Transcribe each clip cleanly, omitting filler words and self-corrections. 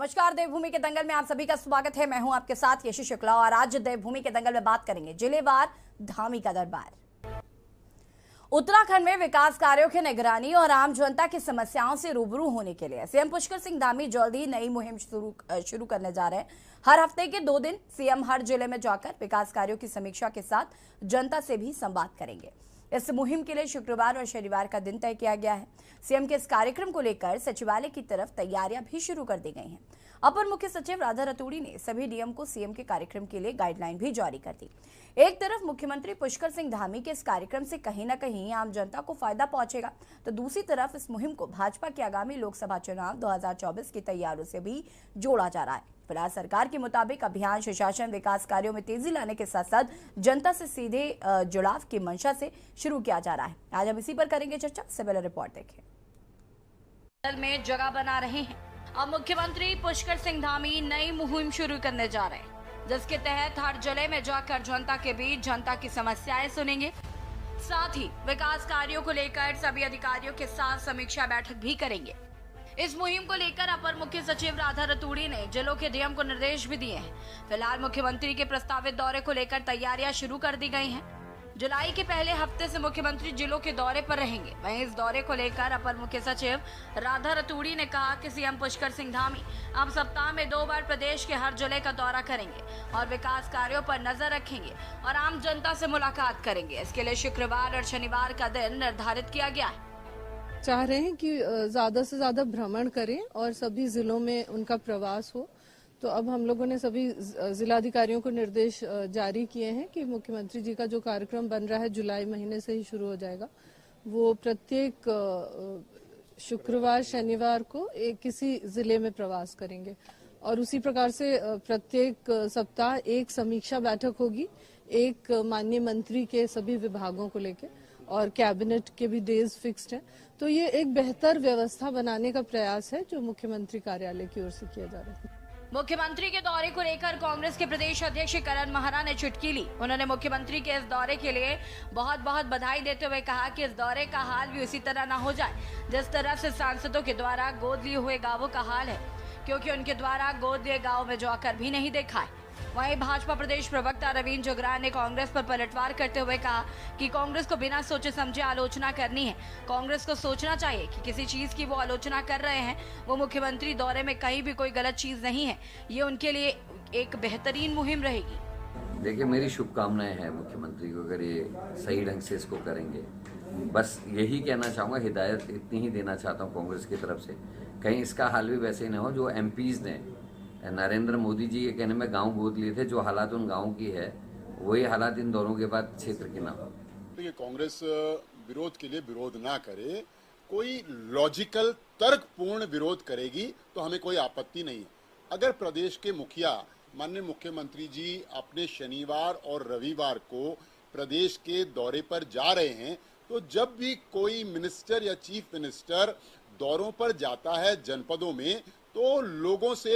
नमस्कार, देवभूमि के दंगल में आप सभी का स्वागत है। मैं हूं आपके साथ यशी शुक्ला और आज देवभूमि के दंगल में बात करेंगे जिलेवार धामी का दरबार। उत्तराखंड में विकास कार्यों की निगरानी और आम जनता की समस्याओं से रूबरू होने के लिए सीएम पुष्कर सिंह धामी जल्द ही नई मुहिम शुरू करने जा रहे हैं। हर हफ्ते के 2 दिन सीएम हर जिले में जाकर विकास कार्यों की समीक्षा के साथ जनता से भी संवाद करेंगे। इस मुहिम के लिए शुक्रवार और शनिवार का दिन तय किया गया है। सीएम के इस कार्यक्रम को लेकर सचिवालय की तरफ तैयारियां भी शुरू कर दी गई हैं। अपर मुख्य सचिव राधा रतूड़ी ने सभी डीएम को सीएम के कार्यक्रम के लिए गाइडलाइन भी जारी कर दी। एक तरफ मुख्यमंत्री पुष्कर सिंह धामी के इस कार्यक्रम से कहीं न कहीं आम जनता को फायदा पहुंचेगा, तो दूसरी तरफ इस मुहिम को भाजपा के आगामी लोकसभा चुनाव 2024 की तैयारियों से भी जोड़ा जा रहा है। फिलहाल सरकार के मुताबिक अभियान सुशासन विकास कार्यों में तेजी लाने के साथ साथ जनता से सीधे जुड़ाव की मंशा से शुरू किया जा रहा है। आज हम इसी पर करेंगे चर्चा। इससे पहले रिपोर्ट देखें। दल में जगह बना रहे हैं। अब मुख्यमंत्री पुष्कर सिंह धामी नई मुहिम शुरू करने जा रहे हैं, जिसके तहत हर जिले में जाकर जनता के बीच जनता की समस्याएं सुनेंगे। साथ ही विकास कार्यों को लेकर सभी अधिकारियों के साथ समीक्षा बैठक भी करेंगे। इस मुहिम को लेकर अपर मुख्य सचिव राधा रतूड़ी ने जिलों के डीएम को निर्देश भी दिए हैं। फिलहाल मुख्यमंत्री के प्रस्तावित दौरे को लेकर तैयारियां शुरू कर दी गई हैं। जुलाई के पहले हफ्ते से मुख्यमंत्री जिलों के दौरे पर रहेंगे। वहीं इस दौरे को लेकर अपर मुख्य सचिव राधा रतूड़ी ने कहा कि सीएम पुष्कर सिंह धामी अब सप्ताह में 2 बार प्रदेश के हर जिले का दौरा करेंगे और विकास कार्यों पर नजर रखेंगे और आम जनता से मुलाकात करेंगे। इसके लिए शुक्रवार और शनिवार का दिन निर्धारित किया गया है। चाह रहे हैं कि ज्यादा से ज्यादा भ्रमण करें और सभी जिलों में उनका प्रवास हो। तो अब हम लोगों ने सभी जिलाधिकारियों को निर्देश जारी किए हैं कि मुख्यमंत्री जी का जो कार्यक्रम बन रहा है जुलाई महीने से ही शुरू हो जाएगा, वो प्रत्येक शुक्रवार शनिवार को किसी जिले में प्रवास करेंगे और उसी प्रकार से प्रत्येक सप्ताह एक समीक्षा बैठक होगी, एक माननीय मंत्री के सभी विभागों को लेकर और कैबिनेट के भी डेज फिक्स्ड हैं। तो ये एक बेहतर व्यवस्था बनाने का प्रयास है जो मुख्यमंत्री कार्यालय की ओर से किया जा रहा है। मुख्यमंत्री के दौरे को लेकर कांग्रेस के प्रदेश अध्यक्ष करण महरा ने चुटकी ली। उन्होंने मुख्यमंत्री के इस दौरे के लिए बहुत बहुत बधाई देते हुए कहा कि इस दौरे का हाल भी उसी तरह न हो जाए जिस तरह से सांसदों के द्वारा गोद लिए हुए गांवों का हाल है, क्योंकि उनके द्वारा गोद लिए गाँव में जाकर भी नहीं देखा है। वहीं भाजपा प्रदेश प्रवक्ता रवींद्र जोगरान ने कांग्रेस पर पलटवार करते हुए कहा कि कांग्रेस को बिना सोचे समझे आलोचना करनी है। कांग्रेस को सोचना चाहिए कि किसी चीज की वो आलोचना कर रहे हैं, वो मुख्यमंत्री दौरे में कहीं भी कोई गलत चीज नहीं है। ये उनके लिए एक बेहतरीन मुहिम रहेगी। देखिए, मेरी शुभकामनाएं हैं मुख्यमंत्री को, अगर ये सही ढंग से इसको करेंगे। बस यही कहना चाहूँगा, हिदायत इतनी ही देना चाहता हूँ कांग्रेस की तरफ से, कहीं इसका हाल भी वैसे ही न हो जो एमपीज ने नरेंद्र मोदी जी के कहने में गांव गोद लिए थे। जो हालात उन गांवों की है वही हालात इन दौरों के बाद क्षेत्र की ना हो। देखिए, कांग्रेस विरोध के लिए विरोध ना करे, कोई लॉजिकल तर्कपूर्ण विरोध करेगी तो हमें कोई आपत्ति नहीं है। अगर प्रदेश के मुखिया माननीय मुख्यमंत्री जी अपने शनिवार और रविवार को प्रदेश के दौरे पर जा रहे हैं, तो जब भी कोई मिनिस्टर या चीफ मिनिस्टर दौरों पर जाता है जनपदों में, तो लोगों से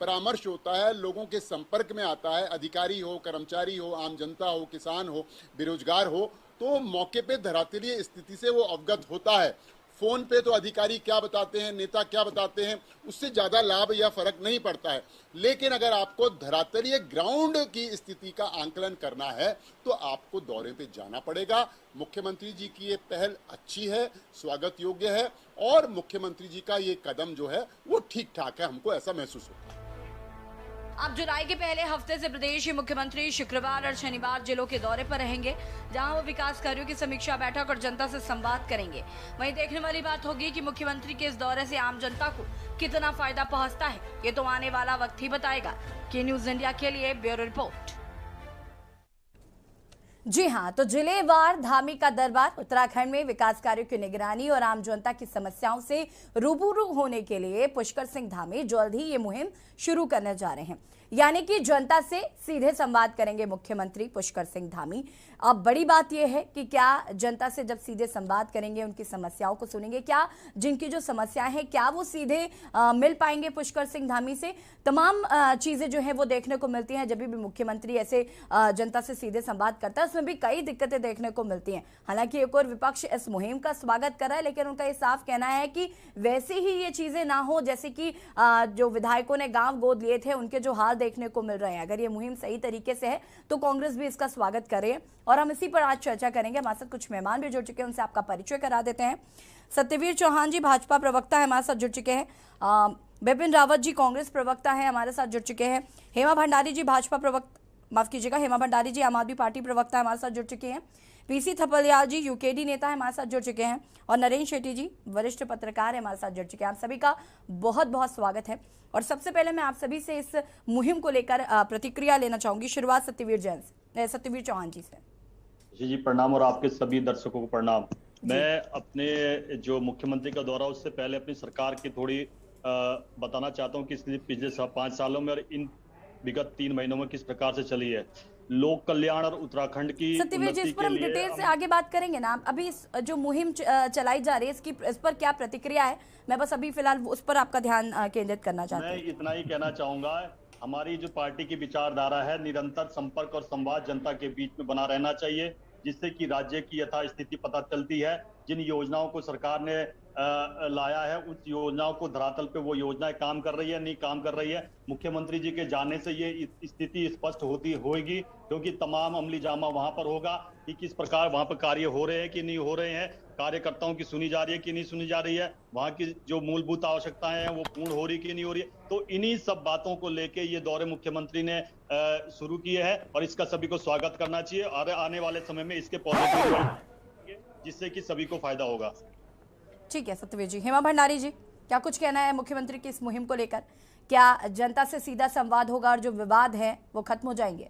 परामर्श होता है, लोगों के संपर्क में आता है, अधिकारी हो, कर्मचारी हो, आम जनता हो, किसान हो, बेरोजगार हो, तो मौके पे धरातलीय स्थिति से वो अवगत होता है। फोन पे तो अधिकारी क्या बताते हैं, नेता क्या बताते हैं, उससे ज्यादा लाभ या फर्क नहीं पड़ता है। लेकिन अगर आपको धरातलीय ग्राउंड की स्थिति का आंकलन करना है तो आपको दौरे पे जाना पड़ेगा। मुख्यमंत्री जी की ये पहल अच्छी है, स्वागत योग्य है और मुख्यमंत्री जी का ये कदम जो है वो ठीक ठाक है, हमको ऐसा महसूस होता है। अब जुलाई के पहले हफ्ते से प्रदेश के मुख्यमंत्री शुक्रवार और शनिवार जिलों के दौरे पर रहेंगे, जहां वो विकास कार्यों की समीक्षा बैठक और जनता से संवाद करेंगे। वहीं देखने वाली बात होगी कि मुख्यमंत्री के इस दौरे से आम जनता को कितना फायदा पहुंचता है, ये तो आने वाला वक्त ही बताएगा। के न्यूज इंडिया के लिए ब्यूरो रिपोर्ट। जी हां, तो जिलेवार धामी का दरबार उत्तराखंड में विकास कार्यों की निगरानी और आम जनता की समस्याओं से रूबरू होने के लिए पुष्कर सिंह धामी जल्द ही ये मुहिम शुरू करने जा रहे हैं। यानी कि जनता से सीधे संवाद करेंगे मुख्यमंत्री पुष्कर सिंह धामी। अब बड़ी बात यह है कि क्या जनता से जब सीधे संवाद करेंगे, उनकी समस्याओं को सुनेंगे, क्या जिनकी जो समस्याएं हैं क्या वो सीधे मिल पाएंगे पुष्कर सिंह धामी से। तमाम चीजें जो है वो देखने को मिलती हैं जब भी मुख्यमंत्री ऐसे जनता से सीधे संवाद करता है, उसमें भी कई दिक्कतें देखने को मिलती हैं। हालांकि एक और विपक्ष इस मुहिम का स्वागत कर रहा है, लेकिन उनका ये साफ कहना है कि वैसे ही ये चीजें ना हो जैसे कि जो विधायकों ने गांव गोद लिए थे उनके जो हाल देखने को मिल रहे हैं। अगर ये मुहिम सही तरीके से है तो कांग्रेस भी इसका स्वागत करे, और हम इसी पर आज चर्चा करेंगे। हमारे साथ कुछ मेहमान भी जुड़ चुके हैं, उनसे आपका परिचय करा देते हैं। सत्यवीर चौहान जी भाजपा प्रवक्ता है, हमारे साथ जुड़ चुके हैं। बिपिन रावत जी कांग्रेस प्रवक्ता है, हमारे साथ जुड़ चुके हैं। हेमा भंडारी जी भाजपा प्रवक्ता, माफ कीजिएगा, हेमा भंडारी जी आम आदमी पार्टी प्रवक्ता है, हमारे साथ जुड़ चुके हैं। पीसी थपलियाल जी यूकेडी नेता है, हमारे साथ जुड़ चुके हैं। और नरेंद्र शेट्टी जी वरिष्ठ पत्रकार है, हमारे साथ जुड़ चुके हैं। आप सभी का बहुत बहुत स्वागत है। और सबसे पहले मैं आप सभी से इस मुहिम को लेकर प्रतिक्रिया लेना चाहूंगी। शुरुआत सत्यवीर चौहान जी से। जी प्रणाम, और आपके सभी दर्शकों को प्रणाम। मैं अपने जो मुख्यमंत्री का दौरा उससे पहले अपनी सरकार की थोड़ी बताना चाहता हूँ कि पिछले 5 सालों में और इन विगत 3 महीनों में किस प्रकार से चली है लोक कल्याण और उत्तराखंड की सत्यवीर जी, इस पर हम डिटेल से आगे बात करेंगे ना। अभी इस जो मुहिम चलाई जा रही है इस पर क्या प्रतिक्रिया है, मैं बस अभी फिलहाल उस पर आपका ध्यान केंद्रित करना चाहता हूँ। मैं इतना ही कहना चाहूंगा, हमारी जो पार्टी की विचारधारा है, निरंतर संपर्क और संवाद जनता के बीच में बना रहना चाहिए, जिससे कि राज्य की यथास्थिति पता चलती है। जिन योजनाओं को सरकार ने लाया है उस योजनाओं को धरातल पे वो योजनाएं काम कर रही है नहीं काम कर रही है। मुख्यमंत्री जी के जाने से ये स्थिति स्पष्ट होगी, क्योंकि तमाम अमली जामा वहां पर होगा कि किस प्रकार वहां पर कार्य हो रहे हैं कि नहीं हो रहे हैं, कार्यकर्ताओं की सुनी जा रही है कि नहीं सुनी जा रही है, वहां की जो मूलभूत आवश्यकताएं हैं वो पूर्ण हो रही कि नहीं हो रही है। तो इन्हीं सब बातों को लेके ये दौरे मुख्यमंत्री ने शुरू किए हैं, और इसका सभी को स्वागत करना चाहिए। और आने वाले समय में इसके पॉजिटिव, जिससे कि सभी को फायदा होगा। ठीक है सत्यवीर जी। हेमा भंडारी जी, क्या कुछ कहना है मुख्यमंत्री की इस मुहिम को लेकर? क्या जनता से सीधा संवाद होगा और जो विवाद है वो खत्म हो जाएंगे?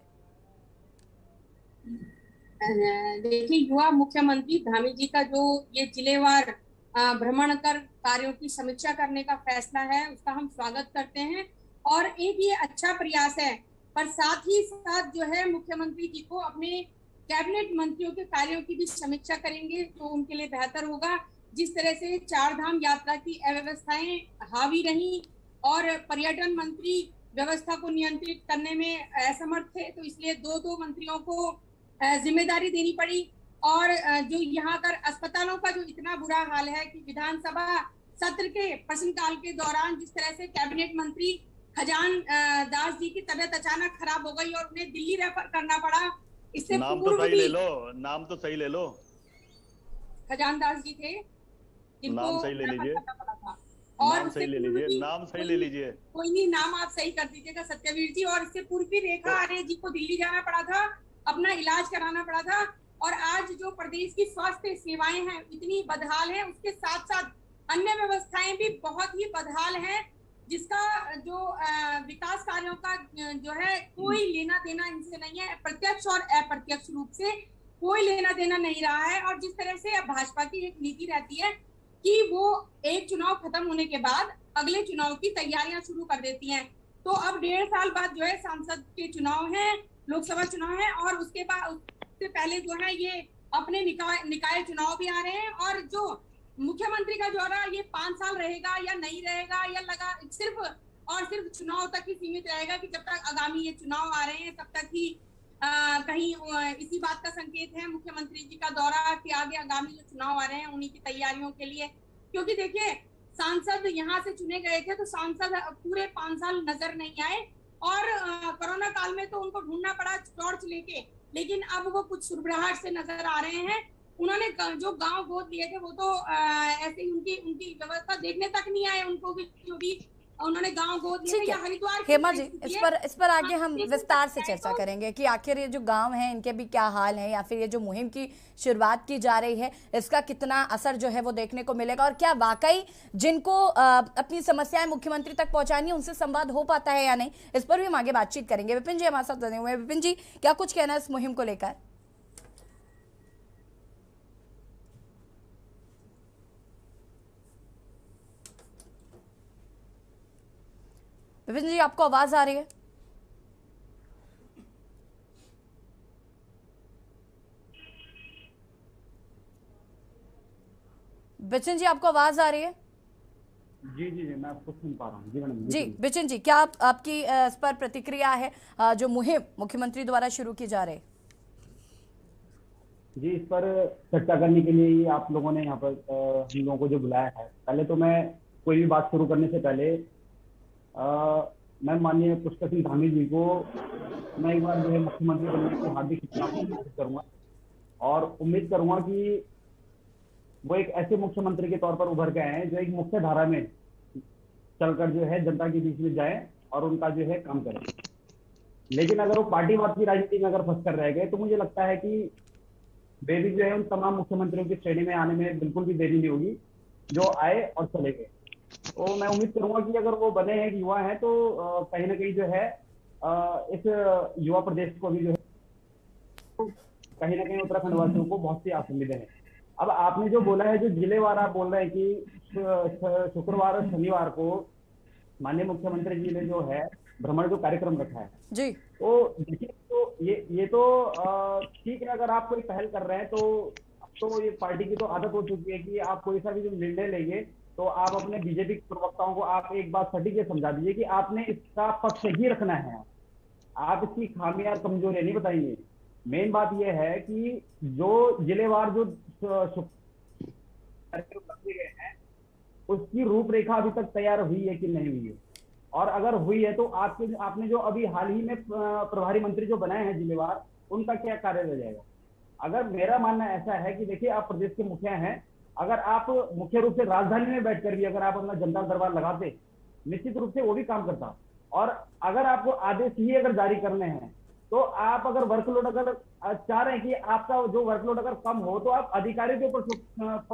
देखिए, युवा मुख्यमंत्री धामी जी का जो ये जिलेवार भ्रमण कर कार्यों की समीक्षा करने का फैसला है उसका हम स्वागत करते हैं, और एक ये अच्छा प्रयास है। पर साथ ही साथ जो है मुख्यमंत्री जी को अपने कैबिनेट मंत्रियों के कार्यों की भी समीक्षा करेंगे तो उनके लिए बेहतर होगा। जिस तरह से 4 धाम यात्रा की अव्यवस्थाएं हावी रही और पर्यटन मंत्री व्यवस्था को नियंत्रित करने में असमर्थ थे, तो इसलिए 2 मंत्रियों को जिम्मेदारी देनी पड़ी। और जो यहाँ कर अस्पतालों का जो इतना बुरा हाल है कि विधानसभा सत्र के प्रश्नकाल के दौरान जिस तरह से कैबिनेट मंत्री खजान दास जी की तबीयत अचानक खराब हो गई और उन्हें दिल्ली रेफर करना पड़ा। इससे नाम तो सही ले लो, नाम तो सही ले लो। खजान दास जी थे जिनको नाम सही ले लीजिए, और नाम सही ले लीजिए, नाम सही ले लीजिए। कोई नहीं, नाम आप सही कर दीजिएगा सत्यवीर जी। और इससे पूर्व भी रेखा आर्य जी को दिल्ली जाना पड़ा था, अपना इलाज कराना पड़ा था। और आज जो प्रदेश की स्वास्थ्य सेवाएं हैं इतनी बदहाल है, उसके साथ साथ अन्य व्यवस्थाएं भी बहुत ही बदहाल हैं, जिसका जो विकास कार्यों का जो है कोई लेना देना इनसे नहीं है। प्रत्यक्ष और अप्रत्यक्ष रूप से कोई लेना देना नहीं रहा है। और जिस तरह से अब भाजपा की एक नीति रहती है कि वो एक चुनाव खत्म होने के बाद अगले चुनाव की तैयारियां शुरू कर देती हैं, तो अब 1.5 साल बाद जो है सांसद के चुनाव है, लोकसभा चुनाव है, और उसके बाद उससे पहले जो है ये अपने निकाय चुनाव भी आ रहे हैं। और जो मुख्यमंत्री का दौरा ये 5 साल रहेगा या नहीं रहेगा, या लगा सिर्फ चुनाव तक ही सीमित रहेगा कि जब तक आगामी ये चुनाव आ रहे हैं तब तक ही कहीं इसी बात का संकेत है मुख्यमंत्री जी का दौरा कि आगे आगामी जो चुनाव आ रहे हैं उन्हीं की तैयारियों के लिए। क्योंकि देखिए, सांसद यहाँ से चुने गए थे तो सांसद पूरे 5 साल नजर नहीं आए, और कोरोना काल में तो उनको ढूंढना पड़ा टॉर्च लेके, लेकिन अब वो कुछ सुरबराहट से नजर आ रहे हैं। उन्होंने जो गांव गोद लिए थे वो तो ऐसे ही उनकी व्यवस्था देखने तक नहीं आए, उनको भी जो भी उन्होंने गांव गोद लिए थे या हरिद्वार। हेमा जी, इस पर आगे हम विस्तार से चर्चा करेंगे कि आखिर ये जो गांव हैं इनके भी क्या हाल है, या फिर ये जो मुहिम की शुरुआत की जा रही है इसका कितना असर जो है वो देखने को मिलेगा, और क्या वाकई जिनको अपनी समस्याएं मुख्यमंत्री तक पहुंचानी है उनसे संवाद हो पाता है या नहीं, इस पर भी हम आगे बातचीत करेंगे। विपिन जी हमारे साथ बने हुए हैं। विपिन जी, क्या कुछ कहना है इस मुहिम को लेकर? विपिन जी, आपको आवाज आ रही है? बिचिन जी, आपको आवाज आ रही है? जी जी जी, मैं आपको सुन पा रहा हूँ। जी मैडम। जी बिचिन जी, क्या आपकी इस पर प्रतिक्रिया है, जो मुहिम मुख्यमंत्री द्वारा शुरू की जा रही है? जी, इस पर चर्चा करने के लिए ही आप लोगों ने यहाँ पर हम लोगों को जो बुलाया है। पहले तो मैं कोई भी बात शुरू करने से पहले मैं माननीय पुष्कर सिंह धामी जी को मैं एक बार जो है मुख्यमंत्री बनने की हार्दिक शुभकामनाएं करूंगा और उम्मीद करूंगा कि वो एक ऐसे मुख्यमंत्री के तौर पर उभर के आए हैं जो एक मुख्य धारा में चलकर जो है जनता के बीच में जाए और उनका जो है काम करें। लेकिन अगर वो पार्टीवाद की राजनीति में अगर फंस कर रह गए तो मुझे लगता है कि वे भी जो है उन तमाम मुख्यमंत्रियों की श्रेणी में आने में बिल्कुल भी देरी नहीं होगी जो आए और चले गए। तो मैं उम्मीद करूंगा कि अगर वो बने हैं युवा हैं तो कहीं ना कहीं जो है इस युवा प्रदेश को भी जो है कहीं ना कहीं उत्तराखंड वासियों को बहुत सी आशीर्वाद है। अब आपने जो बोला है, जो जिलेवार आप बोल रहे हैं कि शुक्रवार और शनिवार को माननीय मुख्यमंत्री जी ने जो है भ्रमण जो कार्यक्रम रखा है जी, तो देखिए, तो ये तो ठीक है, अगर आप कोई पहल कर रहे हैं तो ये पार्टी की तो आदत हो चुकी है कि आप कोई सा भी जो निर्णय लेंगे तो आप अपने बीजेपी के प्रवक्ताओं को आप एक बात सटीक ये समझा दीजिए कि आपने इसका पक्ष ही रखना है, आप इसकी खामियां और कमजोरियां नहीं बताएंगे। मेन बात यह है कि जो जिलेवार जो कार्यक्रम रखे गए हैं उसकी रूपरेखा अभी तक तैयार हुई है कि नहीं हुई है, और अगर हुई है तो आपने जो अभी हाल ही में प्रभारी मंत्री जो बनाए हैं जिलेवार, उनका क्या कार्य रह जाएगा। अगर मेरा मानना ऐसा है कि देखिए, आप प्रदेश के मुखिया हैं, अगर आप मुख्य रूप से राजधानी में बैठकर भी अगर आप अपना जनता दरबार लगाते, निश्चित रूप से वो भी काम करता। और अगर आपको आदेश ही अगर जारी करने हैं तो आप अगर वर्कलोड अगर चाह रहे हैं कि आपका जो वर्कलोड अगर कम हो तो आप अधिकारी के ऊपर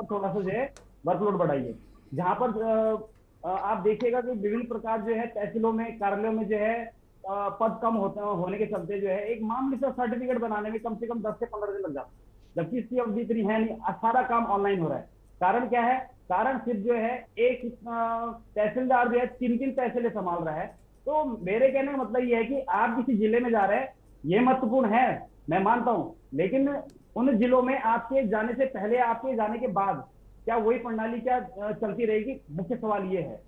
थोड़ा सा जो है वर्कलोड बढ़ाइए। जहां पर आप देखिएगा कि विभिन्न प्रकार जो है तहसीलों में, कार्यालयों में जो है पद कम होने के चलते जो है एक मामूली सा सर्टिफिकेट बनाने में कम से कम 10 से 15 दिन लग जाते हैं, जबकि इसकी अवधि इतनी है नहीं, सारा काम ऑनलाइन हो रहा है। कारण क्या है? कारण सिर्फ जो है एक तहसीलदार जो है 3-3 तहसीलें संभाल रहा है। तो मेरे कहने का मतलब ये है कि आप किसी जिले में जा रहे हैं, ये महत्वपूर्ण है, मैं मानता हूं, लेकिन उन जिलों में आपके जाने से पहले, आपके जाने के बाद क्या वही प्रणाली क्या चलती रहेगी? मुख्य सवाल ये है।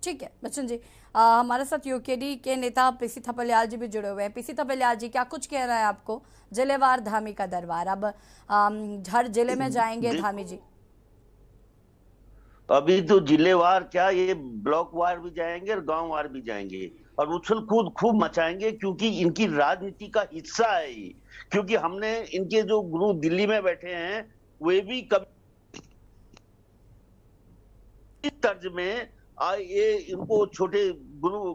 ठीक है बिचिन जी, हमारे साथ यूकेडी के नेता पीसी थपलियाल जी भी जुड़े हुए हैं। पीसी थपलियाल जी, क्या कुछ कह रहा है आपको जिलेवार धामी का दरबार? अब हर जिले में जाएंगे धामी जी? अभी तो जिलेवार क्या, ये ब्लॉक वार भी जाएंगे और गांव वार भी जाएंगे और उछल कूद खूब मचाएंगे, क्योंकि इनकी राजनीति का हिस्सा है ये। क्योंकि हमने इनके जो गुरु दिल्ली में बैठे हैं वे भी कभी इस तर्ज में ये इनको छोटे गुरु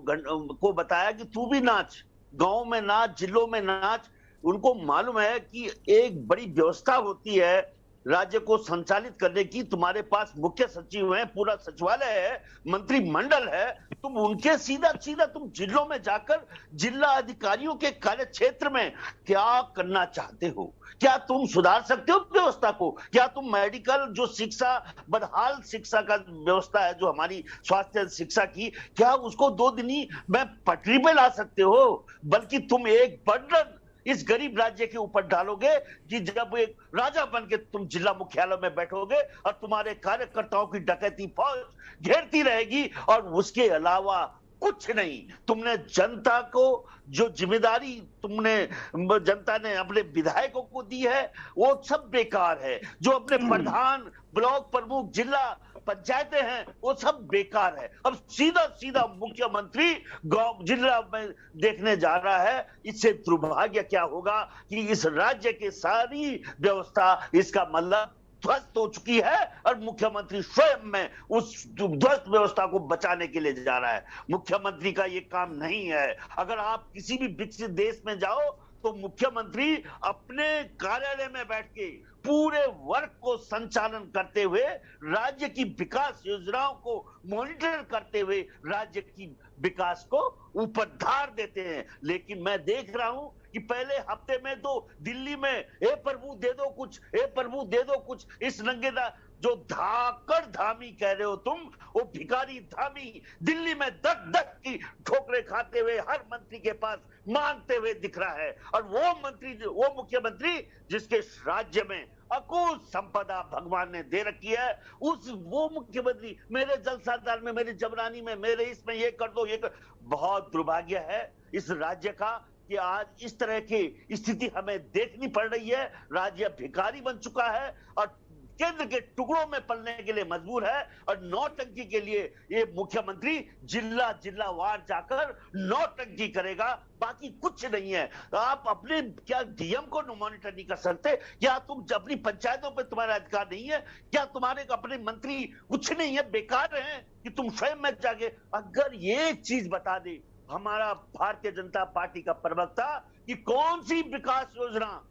को बताया कि तू भी नाच, गांव में नाच, जिलों में नाच। उनको मालूम है कि एक बड़ी व्यवस्था होती है राज्य को संचालित करने की। तुम्हारे पास मुख्य सचिव हैं, पूरा सचिवालय है, मंत्रिमंडल है, तुम उनके सीधा सीधा तुम जिलों में जाकर जिला अधिकारियों के कार्य क्षेत्र में क्या करना चाहते हो? क्या तुम सुधार सकते हो व्यवस्था को? क्या तुम मेडिकल जो शिक्षा, बदहाल शिक्षा का व्यवस्था है जो हमारी स्वास्थ्य शिक्षा की, क्या उसको 2 दिन में पटरी पे ला सकते हो? बल्कि तुम एक बर्डन इस गरीब राज्य के ऊपर डालोगे कि जब एक राजा बन के तुम जिला मुख्यालय में बैठोगे और तुम्हारे कार्यकर्ताओं की डकैती फौज घेरती रहेगी और उसके अलावा कुछ नहीं। तुमने जनता को जो जिम्मेदारी जनता ने अपने विधायकों को दी है वो सब बेकार है। जो अपने प्रधान, ब्लॉक प्रमुख, जिला पंचायतें हैं वो सब बेकार है। अब सीधा सीधा मुख्यमंत्री गांव जिला में देखने जा रहा है। इससे दुर्भाग्य क्या होगा कि इस राज्य की सारी व्यवस्था इसका मतलब ध्वस्त हो चुकी है और मुख्यमंत्री स्वयं में उस ध्वस्त व्यवस्था को बचाने के लिए जा रहा है। मुख्यमंत्री का ये काम नहीं है। अगर आप किसी भी विकसित देश में जाओ तो मुख्यमंत्री अपने कार्यालय में बैठ के पूरे वर्क को संचालन करते हुए, राज्य की विकास योजनाओं को मॉनिटर करते हुए राज्य की विकास को ऊपर धार देते हैं। लेकिन मैं देख रहा हूं कि पहले हफ्ते में तो दिल्ली में हे प्रभु दे दो कुछ, हे प्रभु दे दो कुछ, इस नंगेदा जो धाकड़ धामी कह रहे हो तुम, वो भिखारी धामी दिल्ली में दक दक की ठोकरें खाते हुए हर मंत्री के पास मांगते हुए दिख रहा है। और वो मुख्यमंत्री जिसके राज्य में अकूत संपदा भगवान ने दे रखी है, वो मुख्यमंत्री मेरे जलसादार में, मेरे जबरानी में, मेरे इसमें ये कर दो, ये कर। बहुत दुर्भाग्य है इस राज्य का कि आज इस तरह की स्थिति हमें देखनी पड़ रही है। राज्य भिखारी बन चुका है और केंद्र के टुकड़ों में पलने के लिए मजबूर है। और नौटंकी के लिए ये मुख्यमंत्री जिला जिला वार जाकर नौटंकी करेगा, बाकी कुछ नहीं है। आप अपने क्या डीएम को मॉनिटर नहीं कर सकते? क्या तुम अपनी पंचायतों पे तुम्हारा अधिकार नहीं है? क्या तुम्हारे अपने मंत्री कुछ नहीं है, बेकार हैं कि तुम स्वयं में जाके? अगर ये चीज बता दे हमारा भारतीय जनता पार्टी का प्रवक्ता कि कौन सी विकास योजना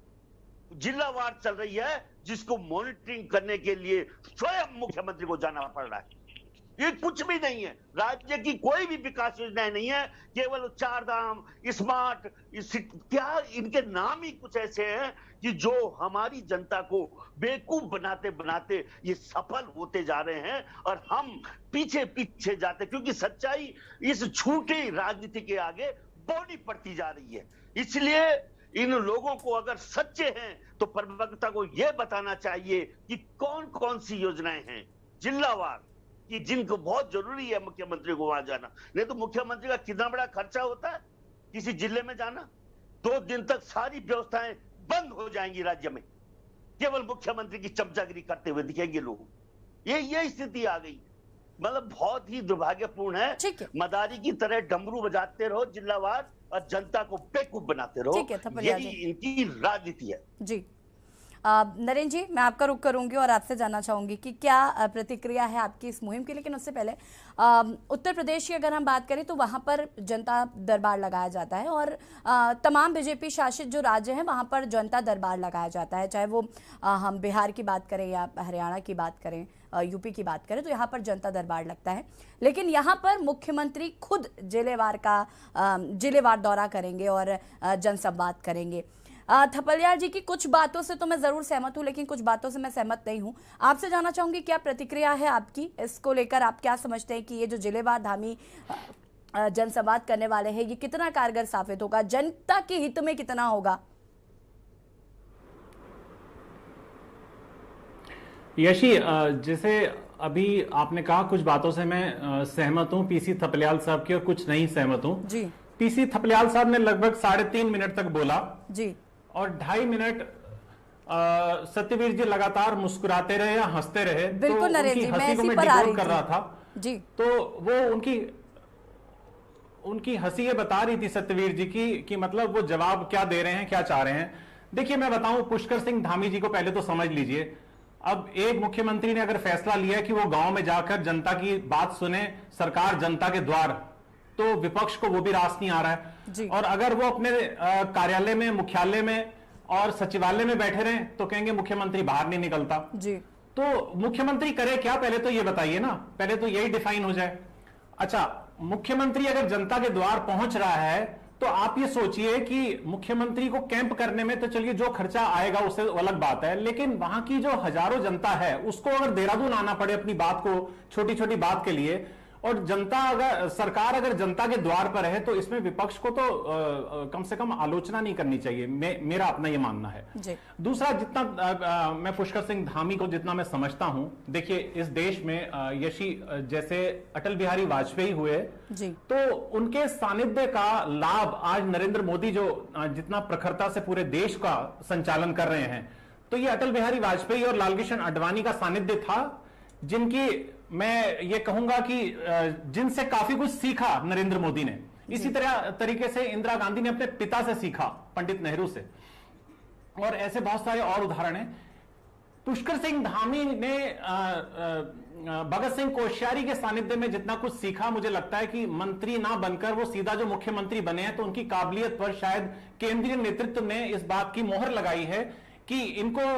जिलावार चल रही है जिसको मॉनिटरिंग करने के लिए स्वयं मुख्यमंत्री को जाना पड़ रहा है। ये कुछ भी नहीं है, राज्य की कोई भी विकास योजनाएं नहीं है, केवल 4 धाम, स्मार्ट, क्या इनके नाम ही कुछ ऐसे हैं कि जो हमारी जनता को बेवकूफ बनाते बनाते ये सफल होते जा रहे हैं और हम पीछे पीछे जाते, क्योंकि सच्चाई इस झूठी राजनीति के आगे बौनी पड़ती जा रही है। इसलिए इन लोगों को अगर सच्चे हैं तो प्रवक्ता को यह बताना चाहिए कि कौन कौन सी योजनाएं हैं जिलावार कि जिनको बहुत जरूरी है मुख्यमंत्री को वहां जाना। नहीं तो मुख्यमंत्री का कितना बड़ा खर्चा होता है किसी जिले में जाना। 2 दिन तक सारी व्यवस्थाएं बंद हो जाएंगी राज्य में, केवल मुख्यमंत्री की चमचागिरी करते हुए दिखेंगे लोग। ये स्थिति आ गई, मतलब बहुत ही दुर्भाग्यपूर्ण है। मदारी की तरह डमरू बजाते रहो जिलावार और जनता को बेवकूफ बनाते रहो, यही इनकी राजनीति है। जी नरेंद्र जी, मैं आपका रुख करूंगी और आपसे जानना चाहूंगी कि क्या प्रतिक्रिया है आपकी इस मुहिम की। लेकिन उससे पहले उत्तर प्रदेश की अगर हम बात करें तो वहां पर जनता दरबार लगाया जाता है और तमाम बीजेपी शासित जो राज्य हैं वहां पर जनता दरबार लगाया जाता है, चाहे वो हम बिहार की बात करें या हरियाणा की बात करें, यूपी की बात करें, तो यहाँ पर जनता दरबार लगता है। लेकिन यहाँ पर मुख्यमंत्री खुद जिलेवार दौरा करेंगे और जनसंवाद करेंगे। थपलियाल जी की कुछ बातों से तो मैं जरूर सहमत हूँ, लेकिन कुछ बातों से मैं सहमत नहीं हूँ। आपसे जानना चाहूंगी क्या प्रतिक्रिया है आपकी इसको लेकर। आप क्या समझते हैं कि ये जो जिलेवार धामी जनसंवाद करने वाले हैं ये कितना कारगर साबित होगा, जनता के हित में कितना होगा? यशी, जैसे अभी आपने कहा कुछ बातों से मैं सहमत हूं पीसी थपलियाल साहब की और कुछ नहीं सहमत हूं जी। पीसी थपलियाल साहब ने लगभग 3.5 मिनट तक बोला जी और 2.5 मिनट सत्यवीर जी लगातार मुस्कुराते रहे या हंसते रहे। बिल्कुल तो नरेंद्र जी, मैं इसी पर आ रही कर रहा था जी। तो वो उनकी हंसी ये बता रही थी सत्यवीर जी की कि मतलब वो जवाब क्या दे रहे हैं, क्या चाह रहे हैं। देखिए मैं बताऊं, पुष्कर सिंह धामी जी को पहले तो समझ लीजिए, अब एक मुख्यमंत्री ने अगर फैसला लिया कि वो गांव में जाकर जनता की बात सुने, सरकार जनता के द्वार, तो विपक्ष को वो भी रास नहीं आ रहा है। और अगर वो अपने कार्यालय में, मुख्यालय में और सचिवालय में बैठे रहे तो कहेंगे मुख्यमंत्री बाहर नहीं निकलता जी। तो मुख्यमंत्री करे क्या, पहले तो ये बताइए ना, पहले तो यही डिफाइन हो जाए। अच्छा, मुख्यमंत्री अगर जनता के द्वार पहुंच रहा है तो आप ये सोचिए कि मुख्यमंत्री को कैंप करने में तो चलिए जो खर्चा आएगा उससे अलग बात है, लेकिन वहां की जो हजारों जनता है उसको अगर देहरादून आना पड़े अपनी बात को, छोटी छोटी बात के लिए, और सरकार अगर जनता के द्वार पर है तो इसमें विपक्ष को तो कम से कम आलोचना नहीं करनी चाहिए। मेरा अपना ये मानना है। दूसरा, जितना मैं पुष्कर सिंह धामी को जितना मैं समझता हूं, देखिए इस देश में यशी जैसे अटल बिहारी वाजपेयी हुए जी, तो उनके सानिध्य का लाभ आज नरेंद्र मोदी जो जितना प्रखरता से पूरे देश का संचालन कर रहे हैं, तो ये अटल बिहारी वाजपेयी और लालकृष्ण आडवाणी का सानिध्य था, जिनकी मैं ये कहूंगा कि जिनसे काफी कुछ सीखा नरेंद्र मोदी ने। इसी तरीके से इंदिरा गांधी ने अपने पिता से सीखा, पंडित नेहरू से, और ऐसे बहुत सारे और उदाहरण हैं। पुष्कर सिंह धामी ने भगत सिंह कोश्यारी के सानिध्य में जितना कुछ सीखा, मुझे लगता है कि मंत्री ना बनकर वो सीधा जो मुख्यमंत्री बने हैं तो उनकी काबिलियत पर शायद केंद्रीय नेतृत्व ने इस बात की मोहर लगाई है कि इनको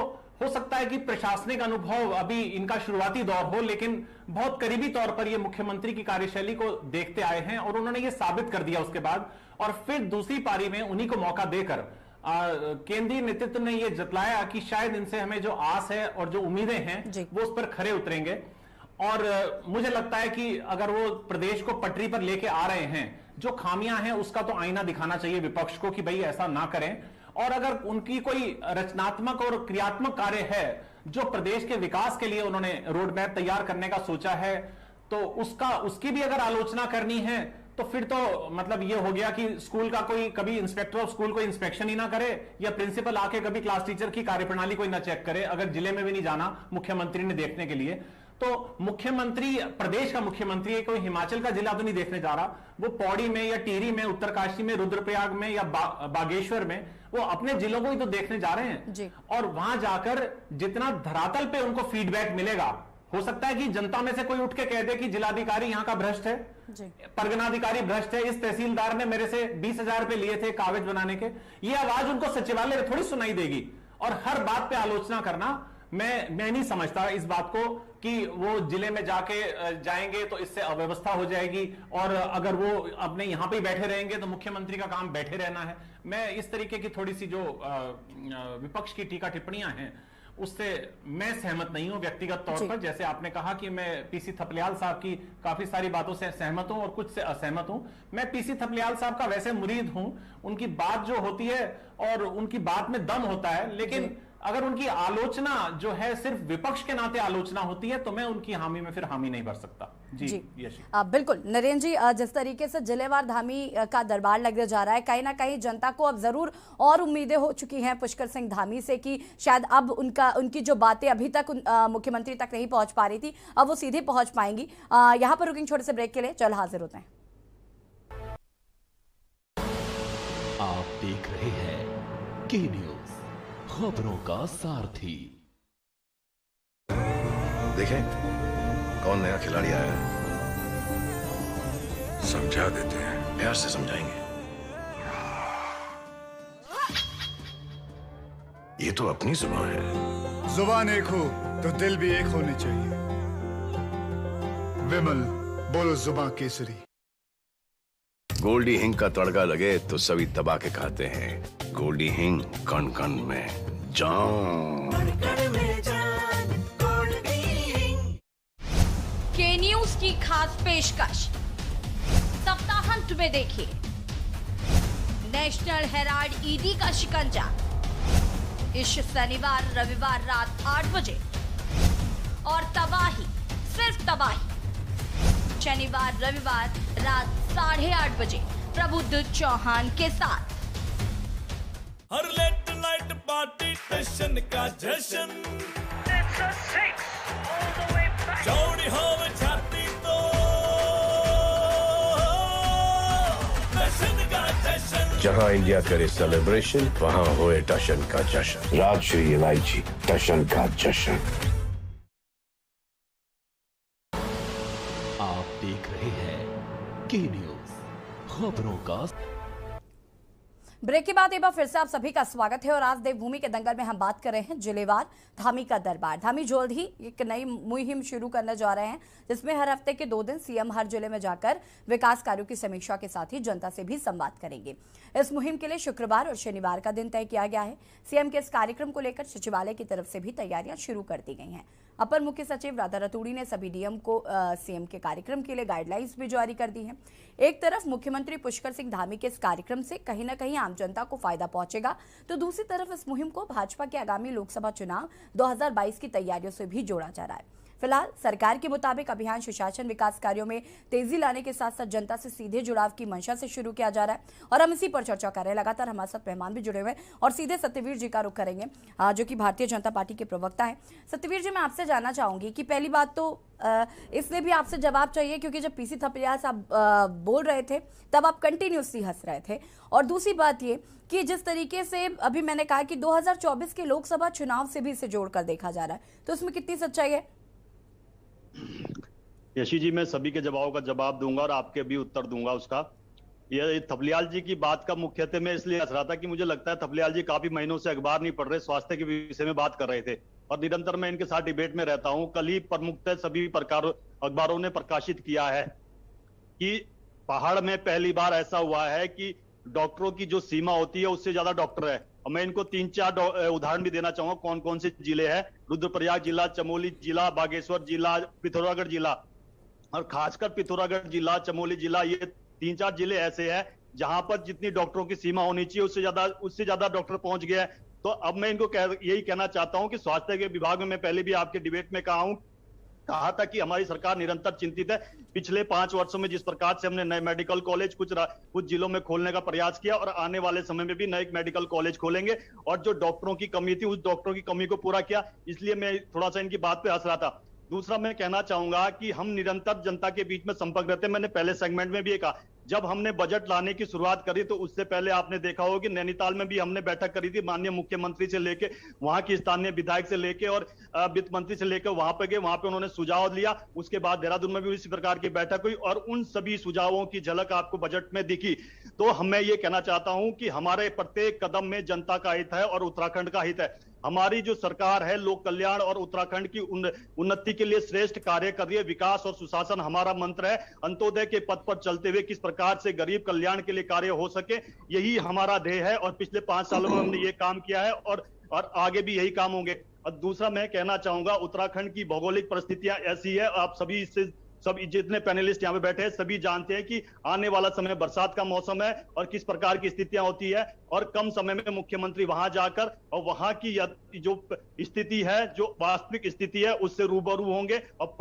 हो सकता है कि प्रशासनिक अनुभव अभी इनका शुरुआती दौर हो, लेकिन बहुत करीबी तौर पर ये मुख्यमंत्री की कार्यशैली को देखते आए हैं और उन्होंने ये साबित कर दिया उसके बाद, और फिर दूसरी पारी में उन्हीं को मौका देकर केंद्रीय नेतृत्व ने यह जतलाया कि शायद इनसे हमें जो आस है और जो उम्मीदें हैं वो उस पर खरे उतरेंगे। और मुझे लगता है कि अगर वो प्रदेश को पटरी पर लेके आ रहे हैं, जो खामियां हैं उसका तो आईना दिखाना चाहिए विपक्ष को कि भाई ऐसा ना करें। और अगर उनकी कोई रचनात्मक और क्रियात्मक कार्य है जो प्रदेश के विकास के लिए उन्होंने रोड मैप तैयार करने का सोचा है, तो उसकी भी अगर आलोचना करनी है तो फिर तो मतलब ये हो गया कि स्कूल का कोई कभी इंस्पेक्टर ऑफ स्कूल कोई इंस्पेक्शन ही ना करे, या प्रिंसिपल आके कभी क्लास टीचर की कार्यप्रणाली कोई ना चेक करे, अगर जिले में भी नहीं जाना मुख्यमंत्री ने देखने के लिए। तो मुख्यमंत्री, प्रदेश का मुख्यमंत्री कोई हिमाचल का जिला तो नहीं देखने जा रहा, वो पौड़ी में या टिहरी में, उत्तरकाशी में, रुद्रप्रयाग में या बागेश्वर में वो अपने जिलों को ही तो देखने जा रहे हैं। और वहां जाकर जितना धरातल पे उनको फीडबैक मिलेगा, हो सकता है कि जनता में से कोई उठ के कह दे कि जिलाधिकारी यहाँ का भ्रष्ट है, परगनाधिकारी भ्रष्ट है, इस तहसीलदार ने मेरे से 20,000 रुपए लिए थे कागज बनाने के। ये आवाज उनको सचिवालय में थोड़ी सुनाई देगी। और हर बात पे आलोचना करना, मैं नहीं समझता इस बात को कि वो जिले में जाएंगे तो इससे अव्यवस्था हो जाएगी, और अगर वो अपने यहां पे ही बैठे रहेंगे तो मुख्यमंत्री का काम बैठे रहना है। मैं इस तरीके की थोड़ी सी जो विपक्ष की टीका टिप्पणियां हैं उससे मैं सहमत नहीं हूं व्यक्तिगत तौर पर। जैसे आपने कहा कि मैं पीसी थपलियाल साहब की काफी सारी बातों से सहमत हूं और कुछ से असहमत हूं। मैं पीसी थपलियाल साहब का वैसे मुरीद हूं, उनकी बात जो होती है और उनकी बात में दम होता है, लेकिन अगर उनकी आलोचना जो है सिर्फ विपक्ष के नाते आलोचना होती है तो मैं उनकी हामी में फिर हामी नहीं भर सकता। जी बिल्कुल नरेंद्र जी, जिस तरीके से जिलेवार धामी का दरबार लगे जा रहा है, कहीं ना कहीं जनता को अब जरूर और उम्मीदें हो चुकी हैं पुष्कर सिंह धामी से कि शायद अब उनकी जो बातें अभी तक मुख्यमंत्री तक नहीं पहुंच पा रही थी, अब वो सीधे पहुंच पाएंगी। यहाँ पर रुकेंगे छोटे से ब्रेक के लिए, चल हाजिर होते हैं। आप देख रहे हैं के न्यूज, खबरों का सारथी। देखें कौन नया खिलाड़ी आया है, समझा देते हैं, प्यार से समझाएंगे। ये तो अपनी जुबान है। जुबान एक हो तो दिल भी एक होने चाहिए। विमल, बोलो जुबान केसरी। गोल्डी हिंग का तड़का लगे तो सभी दबा के खाते हैं। गोल्डी हिंग, कण कण में जान। के न्यूज की खास पेशकश, सप्ताहांत में देखिए नेशनल हेराल्ड ईडी का शिकंजा इस शनिवार रविवार रात 8 बजे, और तबाही, सिर्फ तबाही शनिवार रविवार रात 8:30 बजे प्रबुद्ध चौहान के साथ। हर लेट नाइट पार्टी टेंशन का जश्न, चौड़ी हो छाती तो टशन का जश्न। जहां इंडिया करे सेलिब्रेशन, वहां होए टशन का जश्न। राजश्री इलायची, टशन का जश्न। आप देख रहे हैं के न्यूज, खबरों का। ब्रेक के बाद एक बार फिर से आप सभी का स्वागत है और आज देवभूमि के दंगल में हम बात कर रहे हैं जिलेवार धामी का दरबार। धामी जल्द ही एक नई मुहिम शुरू करने जा रहे हैं, जिसमें हर हफ्ते के 2 दिन सीएम हर जिले में जाकर विकास कार्यों की समीक्षा के साथ ही जनता से भी संवाद करेंगे। इस मुहिम के लिए शुक्रवार और शनिवार का दिन तय किया गया है। सीएम के इस कार्यक्रम को लेकर सचिवालय की तरफ से भी तैयारियां शुरू कर दी गई हैं। अपर मुख्य सचिव राधा रतूड़ी ने सभी डीएम को सीएम के कार्यक्रम के लिए गाइडलाइंस भी जारी कर दी हैं। एक तरफ मुख्यमंत्री पुष्कर सिंह धामी के इस कार्यक्रम से कहीं ना कहीं आम जनता को फायदा पहुंचेगा, तो दूसरी तरफ इस मुहिम को भाजपा के आगामी लोकसभा चुनाव 2022 की तैयारियों से भी जोड़ा जा रहा है। फिलहाल सरकार के मुताबिक अभियान सुशासन विकास कार्यों में तेजी लाने के साथ साथ जनता से सीधे जुड़ाव की मंशा से शुरू किया जा रहा है और हम इसी पर चर्चा कर रहे हैं। लगातार हमारे साथ मेहमान भी जुड़े हुए हैं और सीधे सत्यवीर जी का रुख करेंगे, जो कि भारतीय जनता पार्टी के प्रवक्ता हैं। सत्यवीर जी, मैं आपसे जानना चाहूंगी कि पहली बात तो इसलिए भी आपसे जवाब चाहिए क्योंकि जब पीसी थपलियाल साहब बोल रहे थे तब आप कंटिन्यूसली हंस रहे थे, और दूसरी बात ये कि जिस तरीके से अभी मैंने कहा कि 2024 के लोकसभा चुनाव से भी इसे जोड़कर देखा जा रहा है, तो इसमें कितनी सच्चाई है? यशी जी, मैं सभी के जवाबों का जवाब दूंगा और आपके भी उत्तर दूंगा उसका। ये थपलियाल जी की बात का मुख्यतः मैं इसलिए हंस रहा था कि मुझे लगता है थपलियाल जी काफी महीनों से अखबार नहीं पढ़ रहे, स्वास्थ्य के विषय में बात कर रहे थे और निरंतर मैं इनके साथ डिबेट में रहता हूं। कल ही प्रमुखतः सभी प्रकार अखबारों ने प्रकाशित किया है कि पहाड़ में पहली बार ऐसा हुआ है कि डॉक्टरों की जो सीमा होती है उससे ज्यादा डॉक्टर है। और मैं इनको 3-4 उदाहरण भी देना चाहूंगा कौन कौन से जिले हैं। रुद्रप्रयाग जिला, चमोली जिला, बागेश्वर जिला, पिथौरागढ़ जिला और खासकर पिथौरागढ़ जिला, चमोली जिला, ये 3-4 जिले ऐसे हैं जहां पर जितनी डॉक्टरों की सीमा होनी चाहिए उससे ज्यादा डॉक्टर पहुंच गया है। तो अब मैं इनको यही कहना चाहता हूं कि स्वास्थ्य के विभाग में मैं पहले भी आपके डिबेट में कहा था कि हमारी सरकार निरंतर चिंतित है। पिछले 5 वर्षों में जिस प्रकार से हमने नए मेडिकल कॉलेज कुछ जिलों में खोलने का प्रयास किया और आने वाले समय में भी नए मेडिकल कॉलेज खोलेंगे और जो डॉक्टरों की कमी थी उस डॉक्टरों की कमी को पूरा किया। इसलिए मैं थोड़ा सा इनकी बात पे हंस रहा था। दूसरा मैं कहना चाहूंगा कि हम निरंतर जनता के बीच में संपर्क रहते हैं। मैंने पहले सेगमेंट में भी ये कहा, जब हमने बजट लाने की शुरुआत करी तो उससे पहले आपने देखा होगा कि नैनीताल में भी हमने बैठक करी थी। माननीय मुख्यमंत्री से लेके वहां की स्थानीय विधायक से लेके और वित्त मंत्री से लेकर वहां पे गए, वहां पे उन्होंने सुझाव लिया। उसके बाद देहरादून में भी इसी प्रकार की बैठक हुई और उन सभी सुझावों की झलक आपको बजट में दिखी। तो मैं ये कहना चाहता हूं कि हमारे प्रत्येक कदम में जनता का हित है और उत्तराखंड का हित है। हमारी जो सरकार है लोक कल्याण और उत्तराखंड की उन्नति के लिए श्रेष्ठ कार्य कर रही है। विकास और सुशासन हमारा मंत्र है। अंत्योदय के पथ पर चलते हुए किस प्रकार से गरीब कल्याण के लिए कार्य हो सके, यही हमारा ध्येय है और पिछले 5 सालों में हमने ये काम किया है और आगे भी यही काम होंगे। और दूसरा मैं कहना चाहूंगा, उत्तराखंड की भौगोलिक परिस्थितियां ऐसी है, आप सभी जितने पैनलिस्ट यहाँ पे बैठे हैं सभी जानते हैं कि आने वाला समय बरसात का मौसम है और किस प्रकार की स्थितियां होती है और कम समय में मुख्यमंत्री वहां जाकर और वहां की जो स्थिति है, जो वास्तविक स्थिति है, उससे रूबरू होंगे और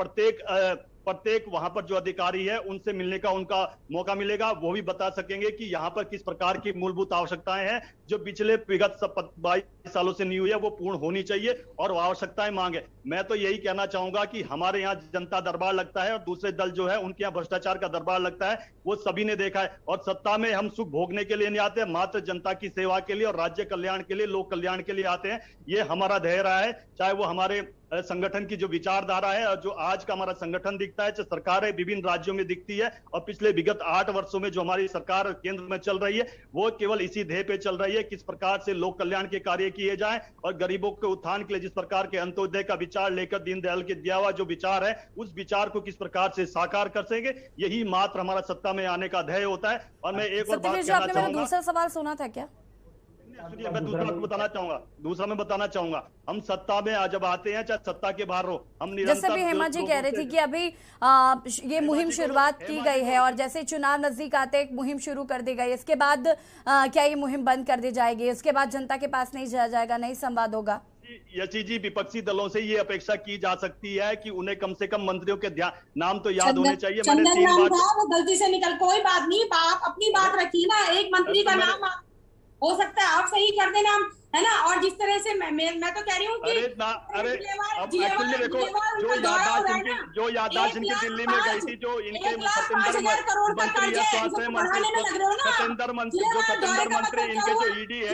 प्रत्येक वहां पर जो अधिकारी है उनसे मिलने का उनका मौका मिलेगा। वो भी बता सकेंगे कि यहाँ पर किस प्रकार की मूलभूत आवश्यकताएं हैं जो पिछले विगत 22 सालों से नहीं हुई है, वो पूर्ण होनी चाहिए और वो आवश्यकताएं मांगे। मैं तो यही कहना चाहूंगा कि हमारे यहाँ जनता दरबार लगता है और दूसरे दल जो है उनके यहाँ भ्रष्टाचार का दरबार लगता है, वो सभी ने देखा है। और सत्ता में हम सुख भोगने के लिए नहीं आते, मात्र जनता की सेवा के लिए और राज्य कल्याण के लिए, लोक कल्याण के लिए आते हैं। ये हमारा ध्येय रहा है, चाहे वो हमारे संगठन की जो विचारधारा है और जो आज का हमारा संगठन दिखता है, सरकारें विभिन्न राज्यों में दिखती है और पिछले विगत 8 वर्षों में जो हमारी सरकार केंद्र में चल रही है वो केवल इसी ध्येय पे चल रही है, किस प्रकार से लोक कल्याण के कार्य किए जाएं और गरीबों के उत्थान के लिए जिस प्रकार के अंत्योदय का विचार लेकर दीनदयाल के दिया हुआ जो विचार है उस विचार को किस प्रकार से साकार कर सकेंगे, यही मात्र हमारा सत्ता में आने का ध्येय होता है। और मैं एक और बात कहना चाहूंगा, दूसरा सवाल सुना था क्या? सुनिए, मैं दूसरा मैं बताना चाहूंगा, हम सत्ता में जब आते हैं चाहे सत्ता के बाहर हो, हम जैसे भी हेमा जी कह रही थी कि अभी ये मुहिम शुरुआत की गई है और जैसे चुनाव नजदीक आते एक मुहिम शुरू कर दी गई, इसके बाद क्या ये मुहिम बंद कर दी जाएगी? इसके बाद जनता के पास नहीं जाया जाएगा, नहीं संवाद होगा? यशी जी, विपक्षी दलों से ये अपेक्षा की जा सकती है कि उन्हें कम से कम मंत्रियों के नाम तो याद होने चाहिए। मैंने 3 बार वो गलती से निकल, कोई बात नहीं, आप अपनी बात रखिए ना, एक मंत्री का नाम हो सकता है आप सही कर देना, है ना। और जिस तरह से मैं तो कह रही हूँ कि अरे अब एक्चुअली देखो, जो याददाश्त इनकी दिल्ली में गई थी, जो इनके सतेंद्र मंत्री है, स्वास्थ्य मंत्री सतेंद्र मंत्री, इनके जो ईडी है,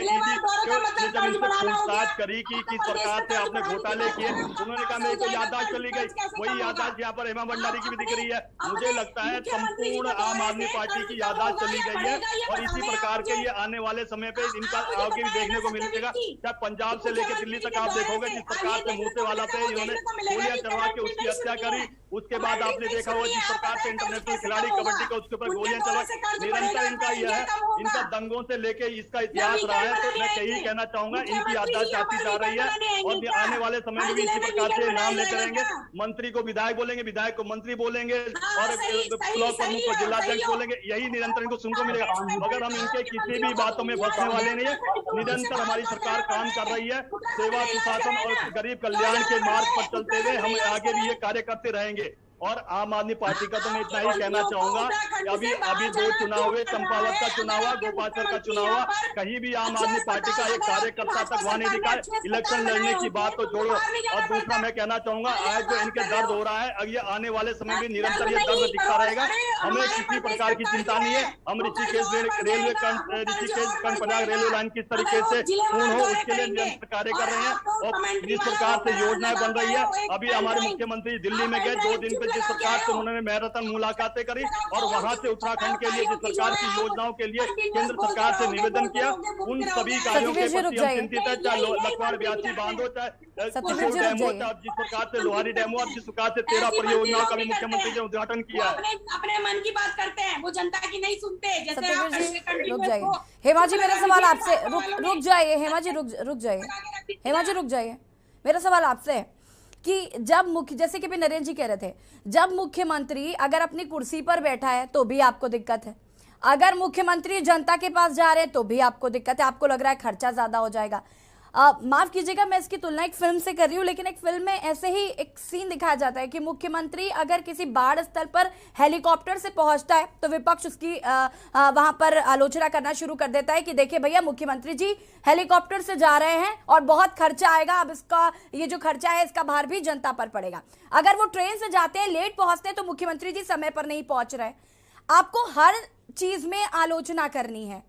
जब इनसे पूछताछ करी कि किस प्रकार से आपने घोटाले किए, उन्होंने कहा मेरे को याददाश्त चली गई। वही याददाश्त यहाँ पर हेमा भंडारी की भी दिख रही है। मुझे लगता है संपूर्ण आम आदमी पार्टी की याददाश्त चली गई है और इसी प्रकार के ये आने वाले समय पे इनका आगे भी देखने को मिलेगा। क्या पंजाब से लेकर दिल्ली तक आप देखोगे जिस प्रकार से मूसे वाला पे इन्होंने गोलियां चलवा के उसकी हत्या करी, उसके बाद आपने देखा होगा जिस प्रकार से इंटरनेशनल खिलाड़ी कबड्डी का उसके ऊपर गोलियां चलवा, निरंतर इनका यह है, इनका दंगों से लेके इसका इतिहास रहा है। तो मैं यही कहना चाहूंगा, इनकी याददाश्त जाती जा रही है और आने वाले समय में भी इसी प्रकार से नाम लेते रहेंगे। मंत्री को विधायक बोलेंगे, विधायक को मंत्री बोलेंगे और ब्लॉक प्रमुख को जिलाध्यक्ष बोलेंगे, यही निरंतर इनको सुनने को मिलेगा। मगर हम इनके किसी भी बातों में फंसने वाले नहीं है। निरंतर हमारी सरकार काम कर रही है, सेवा सुशासन और गरीब कल्याण के मार्ग पर चलते हुए हम आगे भी ये कार्य करते रहेंगे। और आम आदमी पार्टी का तो मैं इतना ही कहना चाहूंगा कि अभी 2 चुनाव हुए, चंपावत का चुनाव हुआ, गोपालसर का चुनाव हुआ, कहीं भी आम आदमी पार्टी का एक कार्यकर्ता तक वहां नहीं दिखा। इलेक्शन लड़ने की बात तो छोड़ो। और दूसरा मैं कहना चाहूंगा, आज जो इनके दर्द हो रहा है, अब ये आने वाले समय में निरंतर ये दर्द दिखता रहेगा। हमें किसी प्रकार की चिंता नहीं है। हम ऋषिकेश कर्णप्रयाग रेलवे लाइन किस तरीके से पूर्ण हो उसके लिए निरंतर कार्य कर रहे हैं और जिस प्रकार से योजनाएं बन रही है। अभी हमारे मुख्यमंत्री दिल्ली में गए, 2 दिन पे जिस सरकार से उन्होंने मैराथन मुलाकातें करी और वहां से उत्तराखंड के लिए जिस सरकार की योजनाओं के लिए केंद्र सरकार से निवेदन किया, उन सभी कार्यों के प्रति हम चिंतित है। चाहे लखवाड़ ब्यासी बांध हो, चाहे डैम हो, चाहे जिस प्रकार से लोहारी डैम हो, और जिस प्रकार से 13 परियोजनाओं का भी मुख्यमंत्री ने उद्घाटन किया है। अपने मन की बात करते हैं, वो जनता की नहीं सुनते। जैसे आप रुक जाइए हेमा जी, मेरा सवाल आपसे रुक जाइए हेमा जी, रुक जाइए हेमा जी, रुक जाइए। मेरा सवाल आपसे है कि जब जैसे कि भी नरेंद्र जी कह रहे थे, जब मुख्यमंत्री अगर अपनी कुर्सी पर बैठा है तो भी आपको दिक्कत है, अगर मुख्यमंत्री जनता के पास जा रहे हैं तो भी आपको दिक्कत है, आपको लग रहा है खर्चा ज्यादा हो जाएगा। माफ कीजिएगा, मैं इसकी तुलना एक फिल्म से कर रही हूँ, लेकिन एक फिल्म में ऐसे ही एक सीन दिखाया जाता है कि मुख्यमंत्री अगर किसी बाढ़ स्थल पर हेलीकॉप्टर से पहुंचता है तो विपक्ष उसकी वहां पर आलोचना करना शुरू कर देता है कि देखिए भैया, मुख्यमंत्री जी हेलीकॉप्टर से जा रहे हैं और बहुत खर्चा आएगा, अब इसका ये जो खर्चा है इसका भार भी जनता पर पड़ेगा। अगर वो ट्रेन से जाते हैं, लेट पहुंचते हैं, तो मुख्यमंत्री जी समय पर नहीं पहुंच रहे। आपको हर चीज में आलोचना करनी है।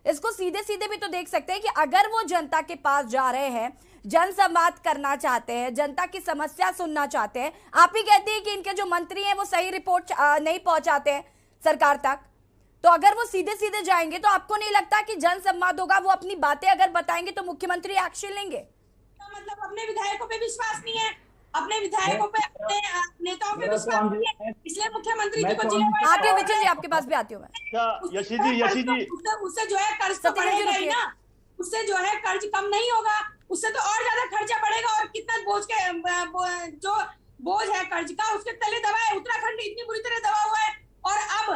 इसको सीधे सीधे भी तो देख सकते हैं कि अगर वो जनता के पास जा रहे हैं, जनसंवाद करना चाहते हैं, जनता की समस्या सुनना चाहते हैं, आप ही कहते हैं कि इनके जो मंत्री हैं वो सही रिपोर्ट नहीं पहुंचाते हैं सरकार तक, तो अगर वो सीधे सीधे जाएंगे तो आपको नहीं लगता कि जनसंवाद होगा, वो अपनी बातें अगर बताएंगे तो मुख्यमंत्री एक्शन लेंगे? मतलब अपने विधायकों पे विश्वास नहीं है, अपने विधायकों पे, अपने नेताओं पे विश्वास नहीं है, इसलिए मुख्यमंत्री जी को आगे विजय जी आपके पास भी आती हूँ मैं। यशी जी उससे जो है कर्ज तो बढ़ेगा ही ना, उससे जो है कर्ज कम नहीं होगा, उससे तो और ज्यादा खर्चा बढ़ेगा। और कितना बोझ के जो बोझ है कर्ज का उसके तले दबा है उत्तराखंड, इतनी बुरी तरह दबा हुआ है। और अब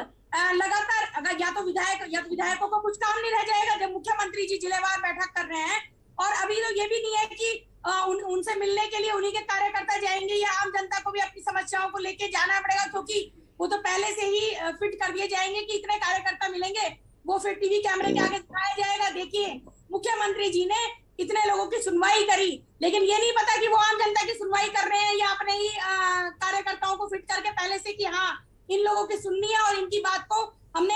लगातार अगर या तो विधायकों को कुछ काम नहीं रह जाएगा जब मुख्यमंत्री जी जिलेवार बैठक कर रहे हैं। और अभी तो ये भी नहीं है कि उनसे मिलने के लिए उन्हीं के कार्यकर्ता जाएंगे या आम जनता को भी अपनी समस्याओं को लेके जाना पड़ेगा, क्योंकि वो तो पहले से ही फिट कर दिए जाएंगे कि इतने कार्यकर्ता मिलेंगे, वो फिर टीवी कैमरे के आगे दिखाया जाएगा। देखिए, मुख्यमंत्री जी ने इतने लोगों की सुनवाई करी, लेकिन ये नहीं पता कि वो आम जनता की सुनवाई कर रहे हैं या अपने ही कार्यकर्ताओं को फिट करके पहले से कि हाँ इन लोगों की सुननी है और इनकी बात को हमने।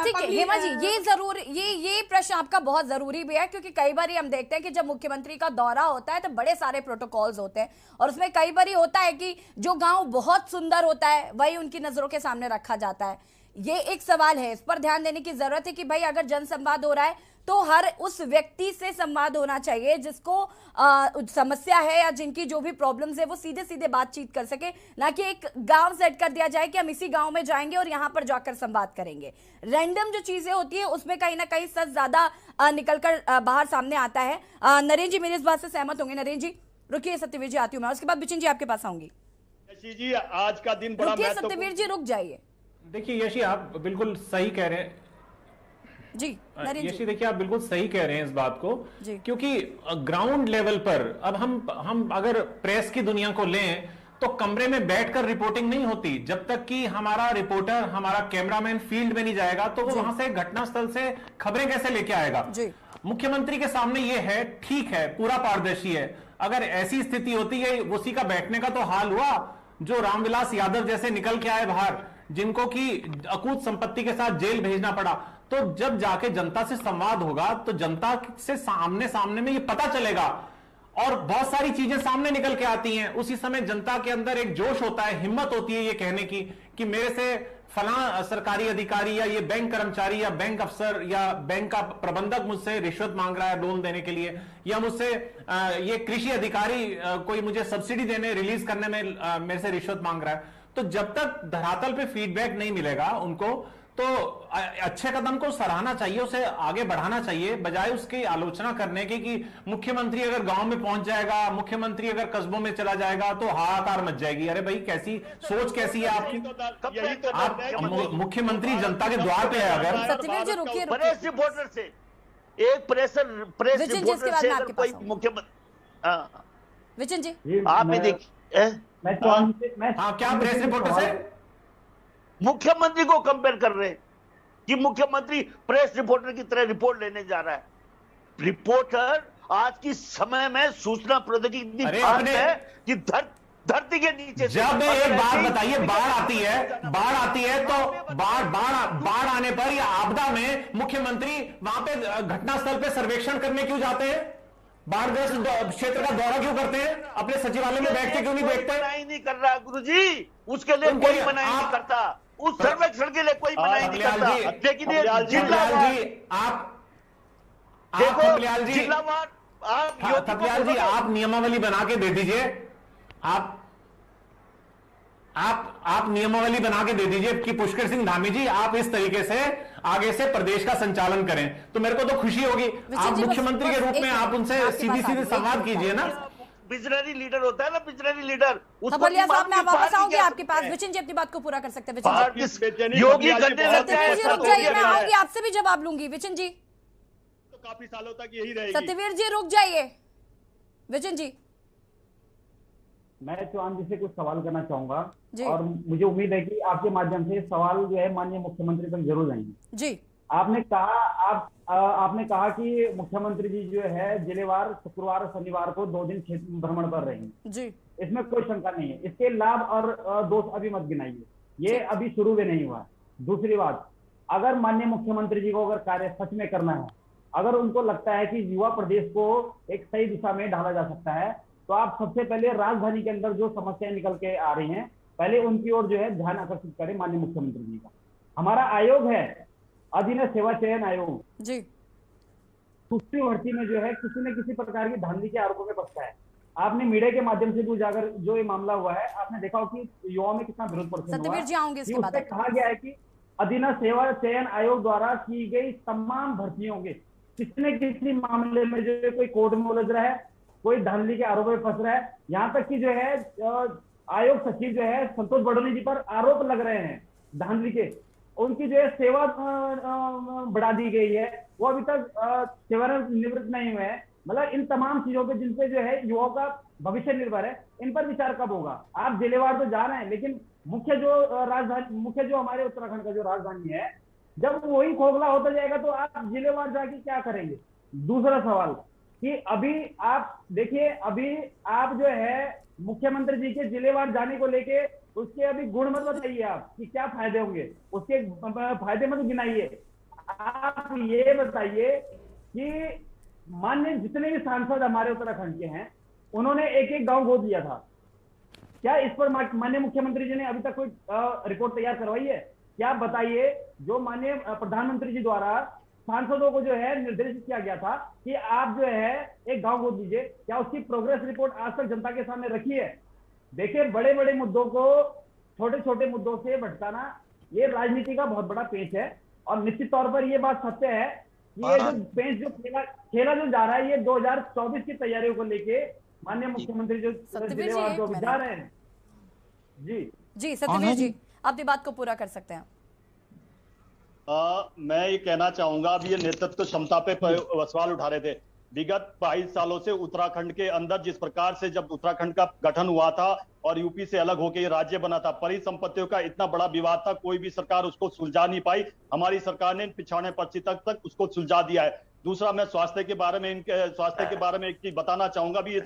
ठीक है हेमा जी, ये जरूर ये प्रश्न आपका बहुत जरूरी भी है, क्योंकि कई बार हम देखते हैं कि जब मुख्यमंत्री का दौरा होता है तो बड़े सारे प्रोटोकॉल्स होते हैं और उसमें कई बार होता है कि जो गांव बहुत सुंदर होता है वही उनकी नजरों के सामने रखा जाता है। ये एक सवाल है, इस पर ध्यान देने की जरूरत है कि भाई अगर जनसंवाद हो रहा है तो हर उस व्यक्ति से संवाद होना चाहिए जिसको समस्या है या जिनकी जो भी प्रॉब्लम्स है वो सीधे सीधे बातचीत कर सके, ना कि एक गांव सेट कर दिया जाए कि हम इसी गांव में जाएंगे और यहां पर जाकर संवाद करेंगे। रैंडम जो चीजें होती है उसमें कहीं ना कहीं सच ज्यादा निकलकर बाहर सामने आता है। नरेंद्र जी मेरी इस बात से सहमत होंगे? नरेंद्र जी रुकिए, सत्यवीर जी आती हूँ मैं, उसके बाद बिचिन जी आपके पास आऊंगी। जी आज का दिन बड़ा रुकिए सत्यवीर जी, रुक जाइए। देखिए यशी, आप बिल्कुल सही कह रहे हैं जी यशी, देखिए आप बिल्कुल सही कह रहे हैं इस बात को, क्योंकि ग्राउंड लेवल पर अब हम अगर प्रेस की दुनिया को लें तो कमरे में बैठकर रिपोर्टिंग नहीं होती। जब तक कि हमारा रिपोर्टर, हमारा कैमरामैन फील्ड में नहीं जाएगा तो वो वहां से घटनास्थल से खबरें कैसे लेके आएगा। मुख्यमंत्री के सामने ये है, ठीक है, पूरा पारदर्शी है। अगर ऐसी स्थिति होती है, उसी का बैठने का तो हाल हुआ जो रामविलास यादव जैसे निकल के आए बाहर, जिनको की अकूत संपत्ति के साथ जेल भेजना पड़ा। तो जब जाके जनता से संवाद होगा तो जनता से सामने में ये पता चलेगा और बहुत सारी चीजें सामने निकल के आती हैं। उसी समय जनता के अंदर एक जोश होता है, हिम्मत होती है ये कहने की कि मेरे से फलां सरकारी अधिकारी या ये बैंक कर्मचारी या बैंक अफसर या बैंक का प्रबंधक मुझसे रिश्वत मांग रहा है लोन देने के लिए, या मुझसे ये कृषि अधिकारी कोई मुझे सब्सिडी देने, रिलीज करने में मेरे से रिश्वत मांग रहा है। तो जब तक धरातल पे फीडबैक नहीं मिलेगा उनको, तो अच्छे कदम को सराहना चाहिए, उसे आगे बढ़ाना चाहिए, बजाय उसकी आलोचना करने की कि मुख्यमंत्री अगर गांव में पहुंच जाएगा, मुख्यमंत्री अगर कस्बों में चला जाएगा तो हाहाकार मच जाएगी। अरे भाई, कैसी सोच कैसी है आपकी? आप मुख्यमंत्री जनता के द्वार पे है। अगर प्रेस रिपोर्टर से प्रेस रिपोर्टर से अगर कोई मुख्यमंत्री विचिन जी आप ही देखिए, क्या प्रेस रिपोर्टर से मुख्यमंत्री को कंपेयर कर रहे हैं कि मुख्यमंत्री प्रेस रिपोर्टर की तरह रिपोर्ट लेने जा रहा है। रिपोर्टर आज की समय में सूचना प्रौद्योगिकी इतनी फास्ट है कि धरती के नीचे जब एक बात बताइए, बाढ़ आती है तो बाढ़ आने पर या आपदा में मुख्यमंत्री वहां पे घटनास्थल पे सर्वेक्षण करने क्यों जाते हैं? बाढ़ग्रस्त क्षेत्र का दौरा क्यों करते हैं? अपने सचिवालय में बैठ के क्यों नहीं देखते? मनाही नहीं कर रहा गुरुजी, उसके लिए कोई मनाही नहीं करता, उस सर्वेक्षण के लिए कोई मनाही नहीं करता। लेकिन ये जिलावार देखो, जिलावार थपलियाल जी आप नियमावली बना के दे दीजिए, आप नियमावली बना के दे दीजिए कि पुष्कर सिंह धामी जी आप इस तरीके से आगे से प्रदेश का संचालन करें, तो मेरे को तो खुशी होगी। आप मुख्यमंत्री के रूप में आप उनसे सीधी सीधी संवाद कीजिए ना। विजनरी लीडर होता है ना, विजनरी लीडर। थपलियाल साहब मैं वापस आऊंगी आपके पास, विचिन जी अपनी बात को पूरा कर सकते हैं। योगी गद्दे सत्यवीर जी रुक जाइए, मैं आऊंगी आपसे भी जवाब लूंगी। विचिन जी तो काफी सालों तक यही रहेगी। सत्यवीर जी रुक जाइए। विचिन जी मैं चौहान जी से कुछ सवाल करना चाहूंगा और मुझे उम्मीद है कि आपके माध्यम से सवाल जो है माननीय मुख्यमंत्री तक जरूर जाएंगे। जी आपने कहा कि मुख्यमंत्री जी जो है जिलेवार शुक्रवार और शनिवार को 2 दिन क्षेत्र भ्रमण कर रहे हैं जी, इसमें कोई शंका नहीं है। इसके लाभ और दोष अभी मत गिनाइए, ये अभी शुरू भी नहीं हुआ। दूसरी बात, अगर माननीय मुख्यमंत्री जी को अगर कार्य सच में करना है, अगर उनको लगता है कि युवा प्रदेश को एक सही दिशा में ढाला जा सकता है, तो आप सबसे पहले राजधानी के अंदर जो समस्याएं निकल के आ रही हैं पहले उनकी ओर जो है ध्यान आकर्षित करें माननीय मुख्यमंत्री जी का। हमारा आयोग है अधीन सेवा चयन आयोग जी, दूसरी भर्ती में जो है किसी न किसी प्रकार की धांधली के आरोपों में फंसता है। आपने मीडिया के माध्यम से भी उजागर जो ये मामला हुआ है, आपने देखा हो कि युवाओं में कितना विरोध प्रदर्शन हुआ। उसमें कहा गया है कि अधीन सेवा चयन आयोग द्वारा की गई तमाम भर्तियों के किसी न किसी मामले में जो है कोई कोर्ट में उलझ रहा है, कोई धांधली के आरोप में फंस रहा है। यहाँ तक कि जो है आयोग सचिव जो है संतोष बडोनी जी पर आरोप लग रहे हैं धांधली के, उनकी जो है सेवा बढ़ा दी गई है, वो अभी तक सेवानिवृत्त नहीं हुए हैं। मतलब इन तमाम चीजों पे जिनसे जो है युवाओं का भविष्य निर्भर है, इन पर विचार कब होगा? आप जिलेवार तो जा रहे हैं, लेकिन मुख्य जो हमारे उत्तराखंड का जो राजधानी है, जब वही खोखला होता जाएगा तो आप जिलेवार जाके क्या करेंगे? दूसरा सवाल कि अभी आप देखिए, अभी आप जो है मुख्यमंत्री जी के जिलेवार जाने को लेके उसके अभी गुण मत बताइए आप कि क्या फायदे होंगे, उसके फायदे मत गिनाइए। आप ये बताइए कि माननीय जितने भी सांसद हमारे उत्तराखंड के हैं उन्होंने एक एक गांव गोद लिया था, क्या इस पर माननीय मुख्यमंत्री जी ने अभी तक कोई रिपोर्ट तैयार करवाई है? क्या आप बताइए, जो माननीय प्रधानमंत्री जी द्वारा सांसदों को जो है निर्देशित किया गया था कि आप जो है एक गांव गोद लीजिए, क्या उसकी प्रोग्रेस रिपोर्ट आज तक जनता के सामने रखी है? देखिए, बड़े बड़े मुद्दों को छोटे छोटे मुद्दों से भटकाना ये राजनीति का बहुत बड़ा पेच है। और निश्चित तौर पर ये बात सत्य है कि ये जो पेच जो खेला जो जा रहा है, ये 2024 की तैयारियों को लेके माननीय मुख्यमंत्री जो जा रहे हैं। जी सत्यवीर जी अपनी बात को पूरा कर सकते हैं। मैं ये कहना चाहूंगा, अब ये नेतृत्व क्षमता पे सवाल उठा रहे थे। विगत 22 सालों से उत्तराखंड के अंदर जिस प्रकार से जब उत्तराखंड का गठन हुआ था और यूपी से अलग होकर ये राज्य बना था, परिसंपत्तियों का इतना बड़ा विवाद था, कोई भी सरकार उसको सुलझा नहीं पाई। हमारी सरकार ने पिछड़े पश्चिम तक उसको सुलझा दिया है। दूसरा, मैं स्वास्थ्य के बारे में एक चीज बताना चाहूंगा। भी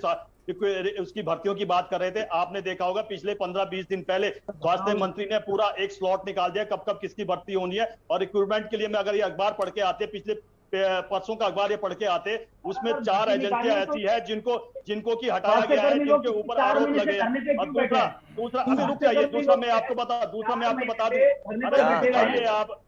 उसकी भर्तियों की बात कर रहे थे, आपने देखा होगा पिछले 15-20 दिन पहले स्वास्थ्य मंत्री ने पूरा एक स्लॉट निकाल दिया कब कब किसकी भर्ती होनी है। और रिक्रूटमेंट के लिए मैं अगर ये अखबार पढ़ के आते, पिछले परसों का अखबार ये पढ़ के आते, उसमें 4 एजेंसियां ऐसी है जिनको की हटाया गया है, जिनके ऊपर आरोप लगे हैं। और दूसरा अभी रुक जाइए, दूसरा मैं आपको बता दूं,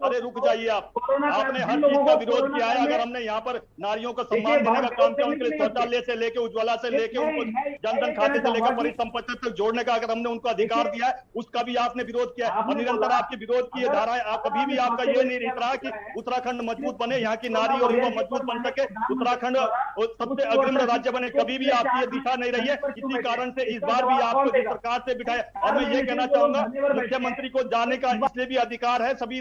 अरे रुक जाइए आप। आपने हर चीज का विरोध किया है। अगर हमने यहाँ पर नारियों को सम्मान देने का काम किया, उनके लिए शौचालय से लेके उज्ज्वला से लेके उनको जनधन खाते से लेकर परिसंपत्ति तक जोड़ने का अगर हमने उनको अधिकार दिया है, उसका भी आपने विरोध किया है। और निरंतर आपके विरोध की धाराएं, कभी भी आपका ये नहीं रहा कि उत्तराखंड मजबूत बने, यहाँ की नारी और युवा मजबूत बन सके, उत्तराखंड सबसे अग्रिम राज्य बने। कभी भी आपकी ये दिशा नहीं रही है। इसी कारण से इस बार भी आपको जिस सरकार से बिठाया। और मैं ये कहना चाहूंगा, मुख्यमंत्री को जाने का इसलिए भी अधिकार है, सभी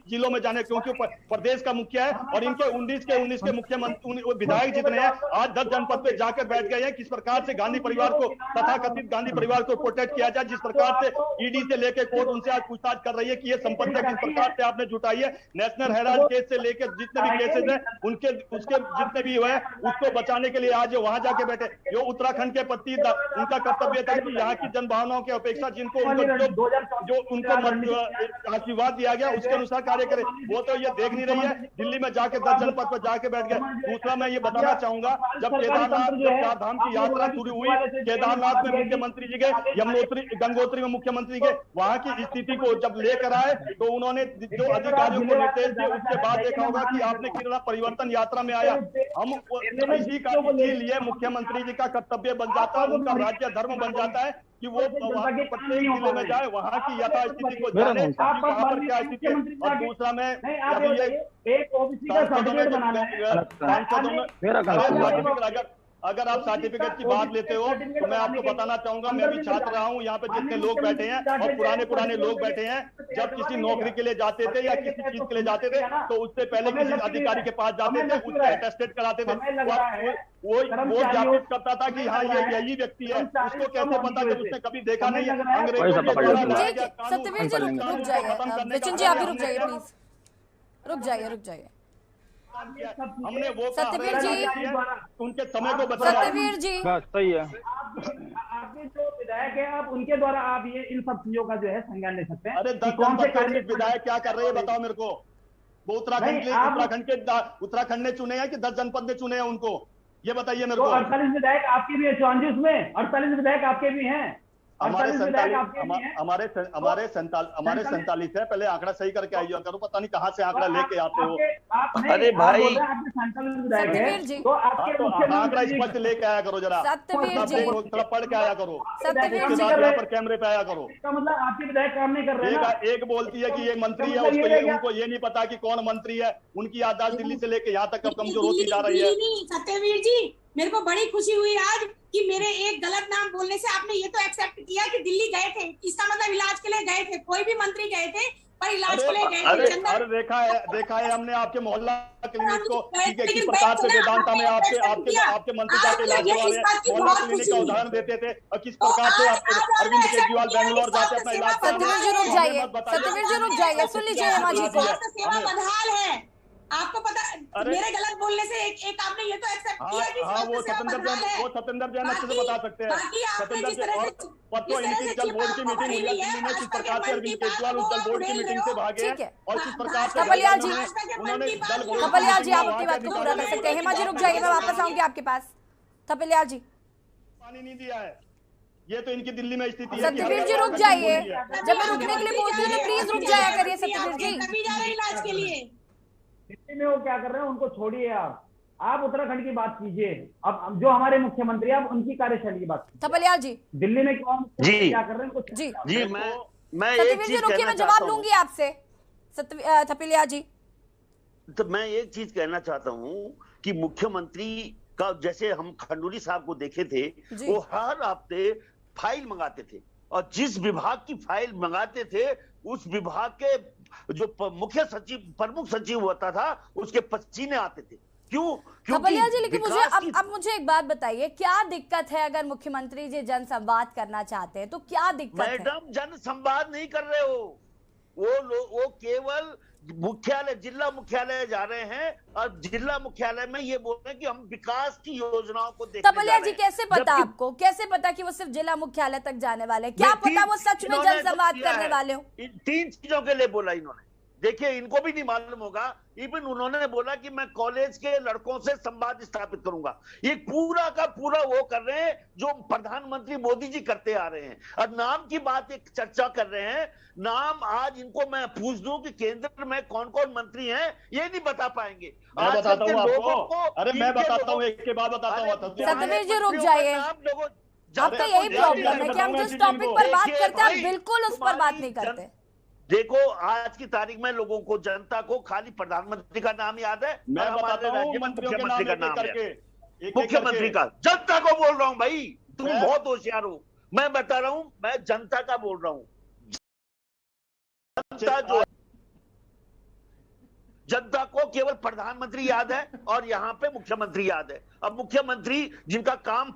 जिलों में जाने, क्योंकि प्रदेश का मुखिया है। और इनके 19 के मुख्यमंत्री विधायक जितने हैं आज 10 जनपद पे जाकर बैठ गए हैं। किस प्रकार से गांधी परिवार को, तथाकथित गांधी परिवार को प्रोटेक्ट किया जाए, जिस प्रकार से ईडी से लेकर कोर्ट उनसे आज पूछताछ कर रही है कि ये संपत्ति किस प्रकार से आपने जुटाई है। नेशनल हेराल्ड केस से लेकर जितने भी केसेस हैं उसके जितने भी हुए हैं, उसको बचाने के लिए आज वहां जाके बैठे। जो उत्तराखंड के प्रति उनका कर्तव्य था कि यहाँ की जनभावनाओं की अपेक्षा जिनको जो उनको आशीर्वाद दिया गया उसके अनुसार कार्य करे, वो तो ये देख नहीं रही है। दिल्ली में जाके 10 जनपद पर जाके बैठ गए। दूसरा मैं ये बताना चाहूंगा, जब चार धाम की यात्रा शुरू हुई, केदारनाथ में मुख्यमंत्री जी गए, यमुनोत्री गंगोत्री में मुख्यमंत्री गए, वहां की स्थिति को जब लेकर आए तो उन्होंने जो अधिकारियों को निर्देश दिए, उसके बाद देखा होगा कि आपने कितना परिवर्तन यात्रा में आया। हम इसीलिए मुख्यमंत्री जी का कर्तव्य बन जाता है, उनका राज्य धर्म बन जाता है कि वो प्रत्येक जिले में जाए, वहाँ की यथास्थिति को जाने, वहाँ पर क्या स्थिति है। और दूसरा मैं अभी ये अगर आप सर्टिफिकेट की बात लेते हो तो मैं आपको बताना चाहूंगा, मैं भी छात्र रहा हूं, यहाँ पे जितने लोग बैठे हैं और पुराने लोग बैठे हैं, जब किसी नौकरी के लिए जाते थे या किसी चीज के लिए जाते थे तो उससे पहले किसी अधिकारी के पास जाते थे, उससे अटेस्टेड कराते थे, वो जागृत करता था कि हाँ ये यही व्यक्ति है। उसको कैसे पता कि उसने कभी देखा नहीं है? अंग्रेजों के द्वारा लाया गया कानून विचन जी, अभी रुक जाइए प्लीज, रुक जाइए। हमने वो सत्यवीर जी, उनके समय को बचाया। सत्यवीर जी सही है। आपके जो विधायक है, आप उनके द्वारा आप ये इन सब चीजों का जो है संज्ञान ले सकते हैं। अरे 10 जनपद के विधायक क्या कर रहे हैं बताओ मेरे को। वो उत्तराखंड ने चुने हैं कि 10 जनपद ने चुने हैं उनको, ये बताइए मेरे को। 48 विधायक आपके भी है, 54 में 48 विधायक आपके भी हैं। हमारे 47 है। पहले आंकड़ा सही करके आइए करो, पता नहीं कहाँ से आंकड़ा लेके आते हो। अरे भाई तो आंकड़ा स्पष्ट लेके आया करो, जरा थोड़ा पढ़ के आया करो, यहाँ पर कैमरे पे आया करो। मतलब आपके विधायक काम नहीं कर रहे हैं। एक बोलती है कि ये मंत्री है, उनको ये नहीं पता कि कौन मंत्री है। उनकी याददाश्त दिल्ली से लेके यहाँ तक कमजोर होती जा रही है। सत्यवीर जी, मेरे को बड़ी खुशी हुई आज कि मेरे एक गलत नाम बोलने से आपने ये तो एक्सेप्ट किया कि दिल्ली गए थे, इसका मतलब इलाज के लिए गए थे। कोई भी मंत्री गए थे पर इलाज के लिए गए थे। अरे देखा है हमने आपके मोहल्ला क्लिनिक को, किस प्रकार से वेदांता में आपके मंत्री जाके इलाज करवा रहे हैं। मोहल्ला क्लिनिक का उदाहरण देते थे और किस प्रकार से अरविंद केजरीवाल बेंगलोर जाके अपना इलाज। सत्यवीर जी रुक जाइए, सुन लीजिए हेमा जी को। सेवा बदहाल है, आपको पता। मेरे गलत बोलने से एक आपने ये तो एक्सेप्ट किया कि वो सत्येंद्र जैन अच्छे से बता सकते हैं। सत्येंद्र जैन और परसों इनकी जल बोर्ड की मीटिंग हुई है दिल्ली में, किस प्रकार से अरविंद केजरीवाल उस जल बोर्ड की मीटिंग से भागे और किस प्रकार से कपलियाल जी आप अपनी बात को पूरा कर सकते हैं। हेमा जी रुक जाइए, मैं वापस आऊंगी आपके पास। कपलियाल जी, पानी नहीं दिया है, ये तो इनकी दिल्ली में स्थिति है। सत्यवीर जी रुक जाइए, जब मैं रुकने के लिए बोलती हूँ तो प्लीज रुक जाया करिए। सत्यवीर जी कभी जा रहे हैं इलाज के लिए, दिल्ली में वो क्या कर रहे हैं उनको छोड़िए, आप उत्तराखंड की बात कीजिए। अब जो हमारे मुख्यमंत्री आप उनकी कार्यशैली की बात कीजिए। थपलियाल जी, दिल्ली में क्या कर रहे हैं जी मैं सत्यवीर जी रुकिए, मैं जवाब लूंगी आपसे। थपलियाल जी, तो मैं एक चीज कहना चाहता हूँ कि मुख्यमंत्री का जैसे हम खंडूरी साहब को देखे थे, वो हर हफ्ते फाइल मंगाते थे और जिस विभाग की फाइल मंगाते थे उस विभाग के जो मुख्य सचिव प्रमुख सचिव होता था उसके पसीने आते थे। क्यों? कपलिया जी, लेकिन मुझे अब मुझे एक बात बताइए, क्या दिक्कत है अगर मुख्यमंत्री जी जन संवाद करना चाहते हैं तो क्या दिक्कत है? मैडम, जन संवाद नहीं कर रहे हो, वो केवल मुख्यालय जिला मुख्यालय जा रहे हैं और जिला मुख्यालय में ये बोल रहे हैं कि हम विकास की योजनाओं को देखने जा रहे हैं। जी कैसे पता आपको, कैसे पता कि वो सिर्फ जिला मुख्यालय तक जाने वाले? क्या पता वो सच में जन संवाद करने वाले हो? 3 चीजों के लिए बोला इन्होंने, देखिए इनको भी नहीं मालूम होगा। इवन उन्होंने बोला कि मैं कॉलेज के लड़कों से संवाद स्थापित करूंगा। ये पूरा का पूरा वो कर रहे हैं जो प्रधानमंत्री मोदी जी करते आ रहे हैं। और नाम की बात एक चर्चा कर रहे हैं, नाम आज इनको मैं पूछ दूं कि केंद्र में कौन कौन मंत्री हैं, ये नहीं बता पाएंगे। मैं बताता हूं आपको, अरे मैं बताता हूं, एक के बाद बताता हूं। सत्यवीर जी रुक जाइए, आपका यही प्रॉब्लम है कि हम जिस टॉपिक पर बात करते हैं बिल्कुल उस पर बात नहीं करते। देखो आज की तारीख में लोगों को, जनता को खाली प्रधानमंत्री का नाम याद है, मैं बताता हूं मुख्यमंत्री का नाम है, मुख्यमंत्री का। जनता को बोल रहा हूं भाई, तुम बहुत होशियार हो। मैं बता रहा हूं, मैं जनता का बोल रहा हूं। जनता जो जनता को केवल प्रधानमंत्री याद है और यहाँ पे मुख्यमंत्री याद है। अब मुख्यमंत्री जिनका काम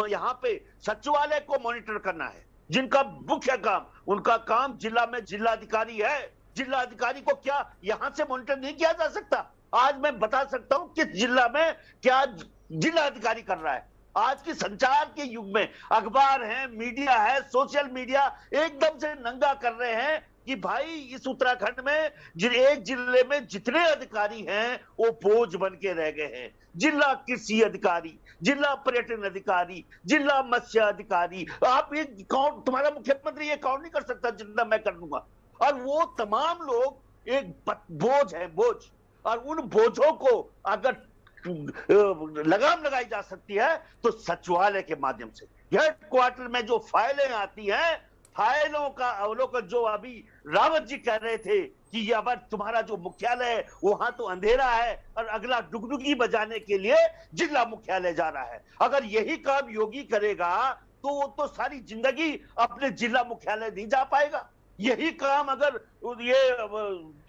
यहाँ पे सचिवालय को मॉनिटर करना है, जिनका मुख्य काम, उनका काम जिला में जिलाधिकारी है। जिलाधिकारी को क्या यहां से मॉनिटर नहीं किया जा सकता? आज मैं बता सकता हूं किस जिला में क्या जिला अधिकारी कर रहा है। आज के संचार के युग में अखबार है, मीडिया है, सोशल मीडिया एकदम से नंगा कर रहे हैं कि भाई इस उत्तराखंड में एक जिले में जितने अधिकारी हैं वो बोझ बन के रह गए हैं। जिला कृषि अधिकारी, जिला पर्यटन अधिकारी, जिला मत्स्य अधिकारी, आप ये काउंट, तुम्हारा मुख्यमंत्री ये काउंट नहीं कर सकता जितना मैं कर लूंगा। और वो तमाम लोग एक बोझ है, बोझ। और उन बोझों को अगर लगाम लगाई जा सकती है तो सचिवालय के माध्यम से। हेडक्वार्टर में जो फाइलें आती हैं, फाइलों का अवलोकन, जो अभी रावत जी कह रहे थे कि ये अब तुम्हारा जो मुख्यालय है वहां तो अंधेरा है और अगला डुगडुगी बजाने के लिए जिला मुख्यालय जा रहा है। अगर यही काम योगी करेगा तो वो तो सारी जिंदगी अपने जिला मुख्यालय नहीं जा पाएगा। यही काम अगर ये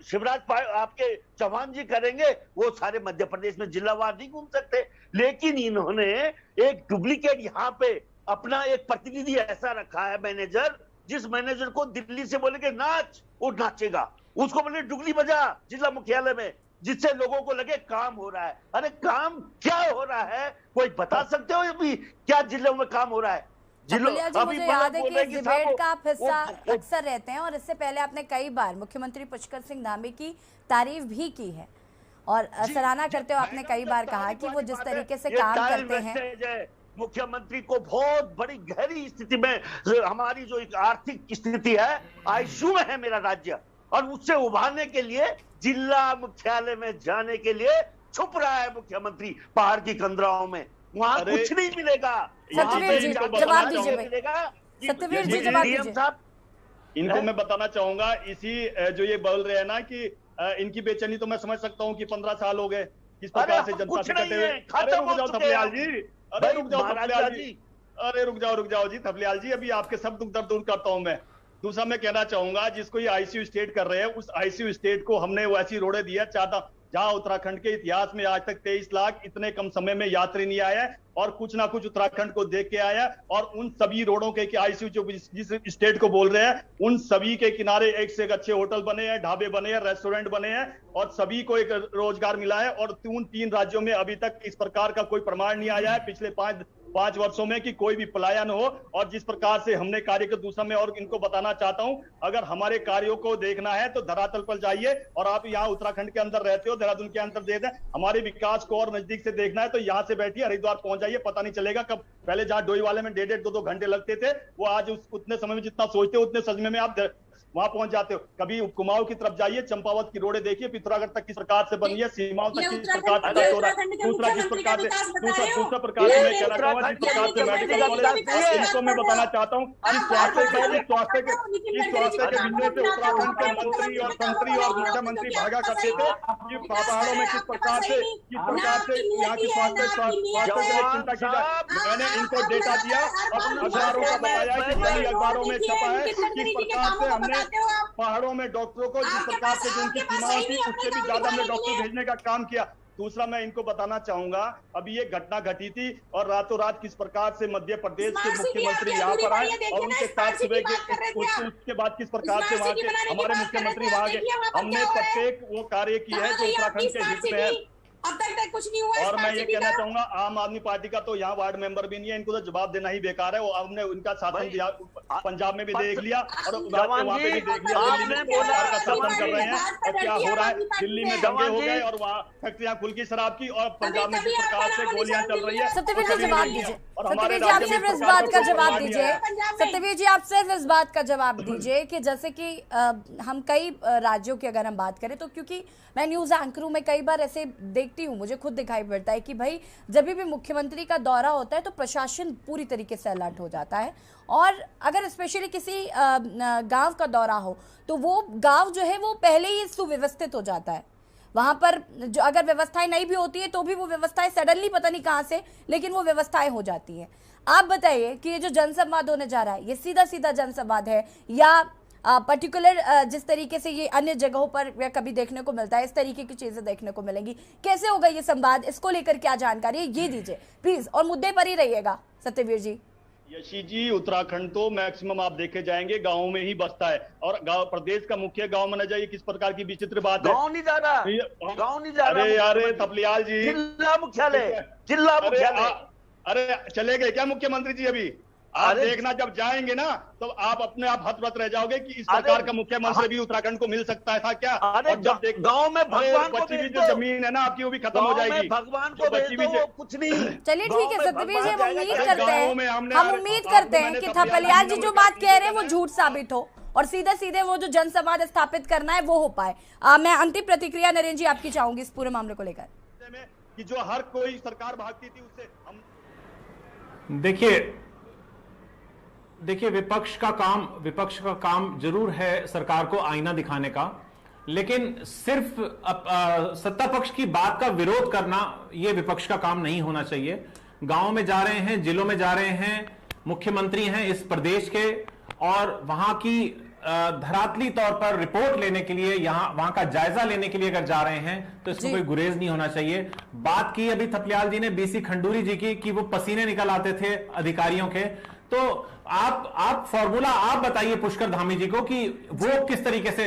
शिवराज आपके चौहान जी करेंगे, वो सारे मध्य प्रदेश में जिलावार नहीं घूम सकते। लेकिन इन्होंने एक डुप्लीकेट यहाँ पे अपना एक प्रतिनिधि ऐसा रखा है, मैनेजर, जिस मैनेजर को दिल्ली से बोलेंगे नाच, वो नाचेगा। उसको बोले डुगली बजा जिला मुख्यालय में, जिससे लोगों को लगे काम हो रहा है। अरे काम क्या हो रहा है, कोई बता सकते हो अभी क्या जिलों में काम हो रहा है? अतुल्या जी, मुझे याद है कि इस डिबेट का आप हिस्सा अक्सर रहते हैं और इससे पहले आपने कई बार मुख्यमंत्री पुष्कर सिंह धामी की तारीफ भी की है और सराहना करते हुए आपने कई बार कहा कि वो जिस तरीके से काम करते हैं। मुख्यमंत्री को बहुत बड़ी गहरी स्थिति में, हमारी जो एक आर्थिक स्थिति है, आईसीयू में है मेरा राज्य, और उससे उभारने के लिए जिला मुख्यालय में जाने के लिए छुप रहा है मुख्यमंत्री पहाड़ की कंदराओं में। वहां कुछ नहीं मिलेगा। सत्यवीर जी जवाब दीजिए भाई। सत्यवीर जी जवाब दीजिए। इनको मैं बताना चाहूंगा, इसी जो ये बोल रहे हैं ना कि इनकी बेचैनी तो मैं समझ सकता हूँ कि 15 साल हो गए किस प्रकार से जनता से कटे हुए। अरे रुक जाओ थपलियाल जी, अरे रुक जाओ थपलियाल जी, अरे रुक जाओ जी थपलियाल जी, अभी आपके सब दुख दर्द दूर करता हूं मैं। दूसरा मैं कहना चाहूंगा, जिसको ये आईसीयू स्टेट कर रहे हैं, उस आईसीयू स्टेट को हमने वैसी रोड़े दिया चाहता जहां उत्तराखंड के इतिहास में आज तक 23 लाख इतने कम समय में यात्री नहीं आया है और कुछ ना कुछ उत्तराखंड को देख के आया। और उन सभी रोडों के आईसीयू जो जिस स्टेट को बोल रहे हैं, उन सभी के किनारे एक से एक अच्छे होटल बने हैं, ढाबे बने हैं, रेस्टोरेंट बने हैं और सभी को एक रोजगार मिला है। और उन 3 राज्यों में अभी तक इस प्रकार का कोई प्रमाण नहीं आया है पिछले 5 वर्षों में कि कोई भी पलायन हो। और जिस प्रकार से हमने कार्य को, दूसरा मैं और इनको बताना चाहता हूं, अगर हमारे कार्यों को देखना है तो धरातल पर जाइए। और आप यहाँ उत्तराखंड के अंदर रहते हो, देहरादून के अंदर दे दें, हमारे विकास को और नजदीक से देखना है तो यहाँ से बैठिए, हरिद्वार पहुंच जाइए, पता नहीं चलेगा कब। पहले जहाँ डोईवाले में 1.5 2 घंटे लगते थे, वो आज उतने समय में जितना सोचते हो उतने समय में आप वहां पहुंच जाते हो। कभी कुमाऊं की तरफ जाइए, चंपावत की रोडें देखिए, पिथौरागढ़ तक किस प्रकार से बनी है, सीमाओं तक किस प्रकार से हो रहा है। दूसरा किस प्रकार से दूसरा प्रकार से मैं कहना चाहूंगा, जिस प्रकार से मेडिकल कॉलेज, इनको मैं बताना चाहता हूँ कि स्वास्थ्य के विषय से उत्तराखंड के मंत्री और संतरी और मुख्यमंत्री भागा करते थे कि पहाड़ों में किस प्रकार से यहाँ की स्वास्थ्य के लिए चिंता की जाए। मैंने इनको डेटा दिया और अखबारों का बताया कि सभी अखबारों में छपा है किस प्रकार से हमने पहाड़ों में डॉक्टरों को, जिस प्रकार से जो उनकी सीमाओं थी उससे भी ज्यादा हमने डॉक्टर भेजने का काम किया। दूसरा मैं इनको बताना चाहूंगा, अभी ये घटना घटी थी और रातों रात किस प्रकार से मध्य प्रदेश के मुख्यमंत्री यहाँ पर आए और उनके साथ सुबह के उसके बाद किस प्रकार से वहाँ के हमारे मुख्यमंत्री वहाँ गए। हमने प्रत्येक वो कार्य किया है जो उत्तराखंड के हित में है। अब तक कुछ नहीं हुआ। और मैं ये कहना चाहूंगा, आम आदमी पार्टी का तो यहाँ वार्ड मेंबर भी नहीं है, इनको तो जवाब देना ही बेकार है। वो हमने उनका शासन पंजाब में भी देख लिया और वहाँ पे भी देख लिया, दिल्ली में का शासन कर रहे हैं और क्या हो रहा है। दिल्ली में दंगे हो गए और वहाँ फैक्ट्रियां खुल की शराब की, और पंजाब में जिस प्रकार से गोलियां चल रही है। सत्यवीर जी जवाब दीजिए। सत्यवीर जी आप सिर्फ इस बात का जवाब दीजिए। सत्यवीर जी आप सिर्फ इस बात का जवाब दीजिए कि जैसे कि हम कई राज्यों की अगर हम बात करें तो, क्योंकि मैं न्यूज एंकर हूं, मैं कई बार ऐसे देखती हूँ, मुझे खुद दिखाई पड़ता है कि भाई जब भी मुख्यमंत्री का दौरा होता है तो प्रशासन पूरी तरीके से अलर्ट हो जाता है। और अगर स्पेशली किसी गांव का दौरा हो तो वो गांव जो है वो पहले ही सुव्यवस्थित हो जाता है। वहां पर जो अगर व्यवस्थाएं नहीं भी होती है तो भी वो व्यवस्थाएं सडनली पता नहीं कहां से, लेकिन वो व्यवस्थाएं हो जाती हैं। आप बताइए कि ये जो जनसंवाद होने जा रहा है, ये सीधा सीधा जनसंवाद है या पर्टिकुलर जिस तरीके से ये अन्य जगहों पर कभी देखने को मिलता है, इस तरीके की चीजें देखने को मिलेंगी? कैसे होगा ये संवाद? इसको लेकर क्या जानकारी है ये दीजिए प्लीज, और मुद्दे पर ही रहिएगा सत्यवीर जी। यशी जी, उत्तराखंड तो मैक्सिमम आप देखे जाएंगे गाँव में ही बसता है, और गाँव प्रदेश का मुख्य गाँव माना जाए, किस प्रकार की विचित्र बात है। गाँव नहीं जा रहा, गाँव नहीं जा रहा। अरे यार तपलियाल जी, जिला मुख्यालय, जिला मुख्यालय। अरे चले गए क्या मुख्यमंत्री जी अभी? आप देखना जब जाएंगे ना तो आप अपने आप हतप्रत रह जाओगे कि इस प्रकार का मुख्यमंत्री भी उत्तराखंड को मिल सकता था क्या? अरे और जब गांव में भगवान को बची हुई भेज जो दो, जमीन है ना आपकी, वो भी खत्म हो जाएगी। भगवान को भेज दो, वो कुछ नहीं। चलिए ठीक है सत्यवीर जी, हम उम्मीद करते गाँव में हैं हमने- उम्मीद करते हैं कि थपलियाल जी जो बात कह रहे हैं वो झूठ साबित हो और सीधे सीधे वो जो जनसंवाद स्थापित करना है वो हो पाए। मैं अंतिम प्रतिक्रिया नरेंद्र जी आपकी चाहूंगी इस पूरे मामले को लेकर। कि जो हर कोई सरकार भागती थी उससे हम देखिए विपक्ष का काम जरूर है सरकार को आईना दिखाने का, लेकिन सिर्फ सत्ता पक्ष की बात का विरोध करना यह विपक्ष का काम नहीं होना चाहिए। गांव में जा रहे हैं, जिलों में जा रहे हैं, मुख्यमंत्री हैं इस प्रदेश के और वहां की धरातली तौर पर रिपोर्ट लेने के लिए, वहां का जायजा लेने के लिए अगर जा रहे हैं तो इसमें कोई गुरेज नहीं होना चाहिए। बात की अभी थपलियाल जी ने बीसी खंडूरी जी की कि वो पसीने निकल आते थे अधिकारियों के, तो आप फॉर्मूला आप बताइए पुष्कर धामी जी को कि वो किस तरीके से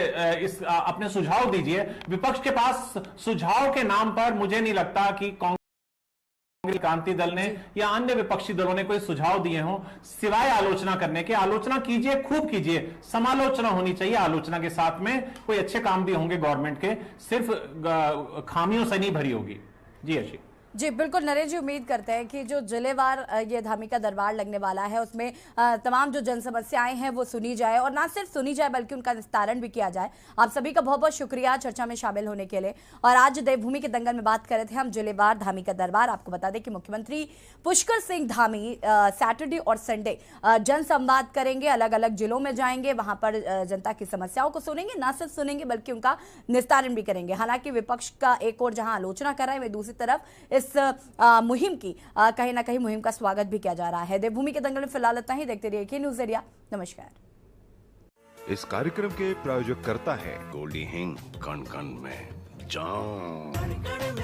अपने सुझाव दीजिए। विपक्ष के पास सुझाव के नाम पर मुझे नहीं लगता कि कांग्रेस क्रांति दल ने या अन्य विपक्षी दलों ने कोई सुझाव दिए हों, सिवाय आलोचना करने के। आलोचना कीजिए, खूब कीजिए, समालोचना होनी चाहिए। आलोचना के साथ में कोई अच्छे काम भी होंगे गवर्नमेंट के, सिर्फ खामियों से नहीं भरी होगी। जी अशी जी बिल्कुल नरेंद्र जी, उम्मीद करते हैं कि जो जिलेवार ये धामी का दरबार लगने वाला है उसमें तमाम जो जन समस्याएं हैं वो सुनी जाए और ना सिर्फ सुनी जाए बल्कि उनका निस्तारण भी किया जाए। आप सभी का बहुत बहुत शुक्रिया चर्चा में शामिल होने के लिए। और आज देवभूमि के दंगल में बात कर रहे थे हम जिलेवार धामी का दरबार। आपको बता दें कि मुख्यमंत्री पुष्कर सिंह धामी सैटरडे और संडे जन संवाद करेंगे, अलग अलग जिलों में जाएंगे, वहां पर जनता की समस्याओं को सुनेंगे, ना सिर्फ सुनेंगे बल्कि उनका निस्तारण भी करेंगे। हालांकि विपक्ष का एक और जहां आलोचना कर रहा है, दूसरी तरफ इस मुहिम की कहीं ना कहीं मुहिम का स्वागत भी किया जा रहा है। देवभूमि के दंगल में फिलहाल इतना ही। देखते रहिए न्यूज़ इंडिया। नमस्कार। इस कार्यक्रम के प्रायोजक करता है गोल्डी हिंग, कण कण में जान।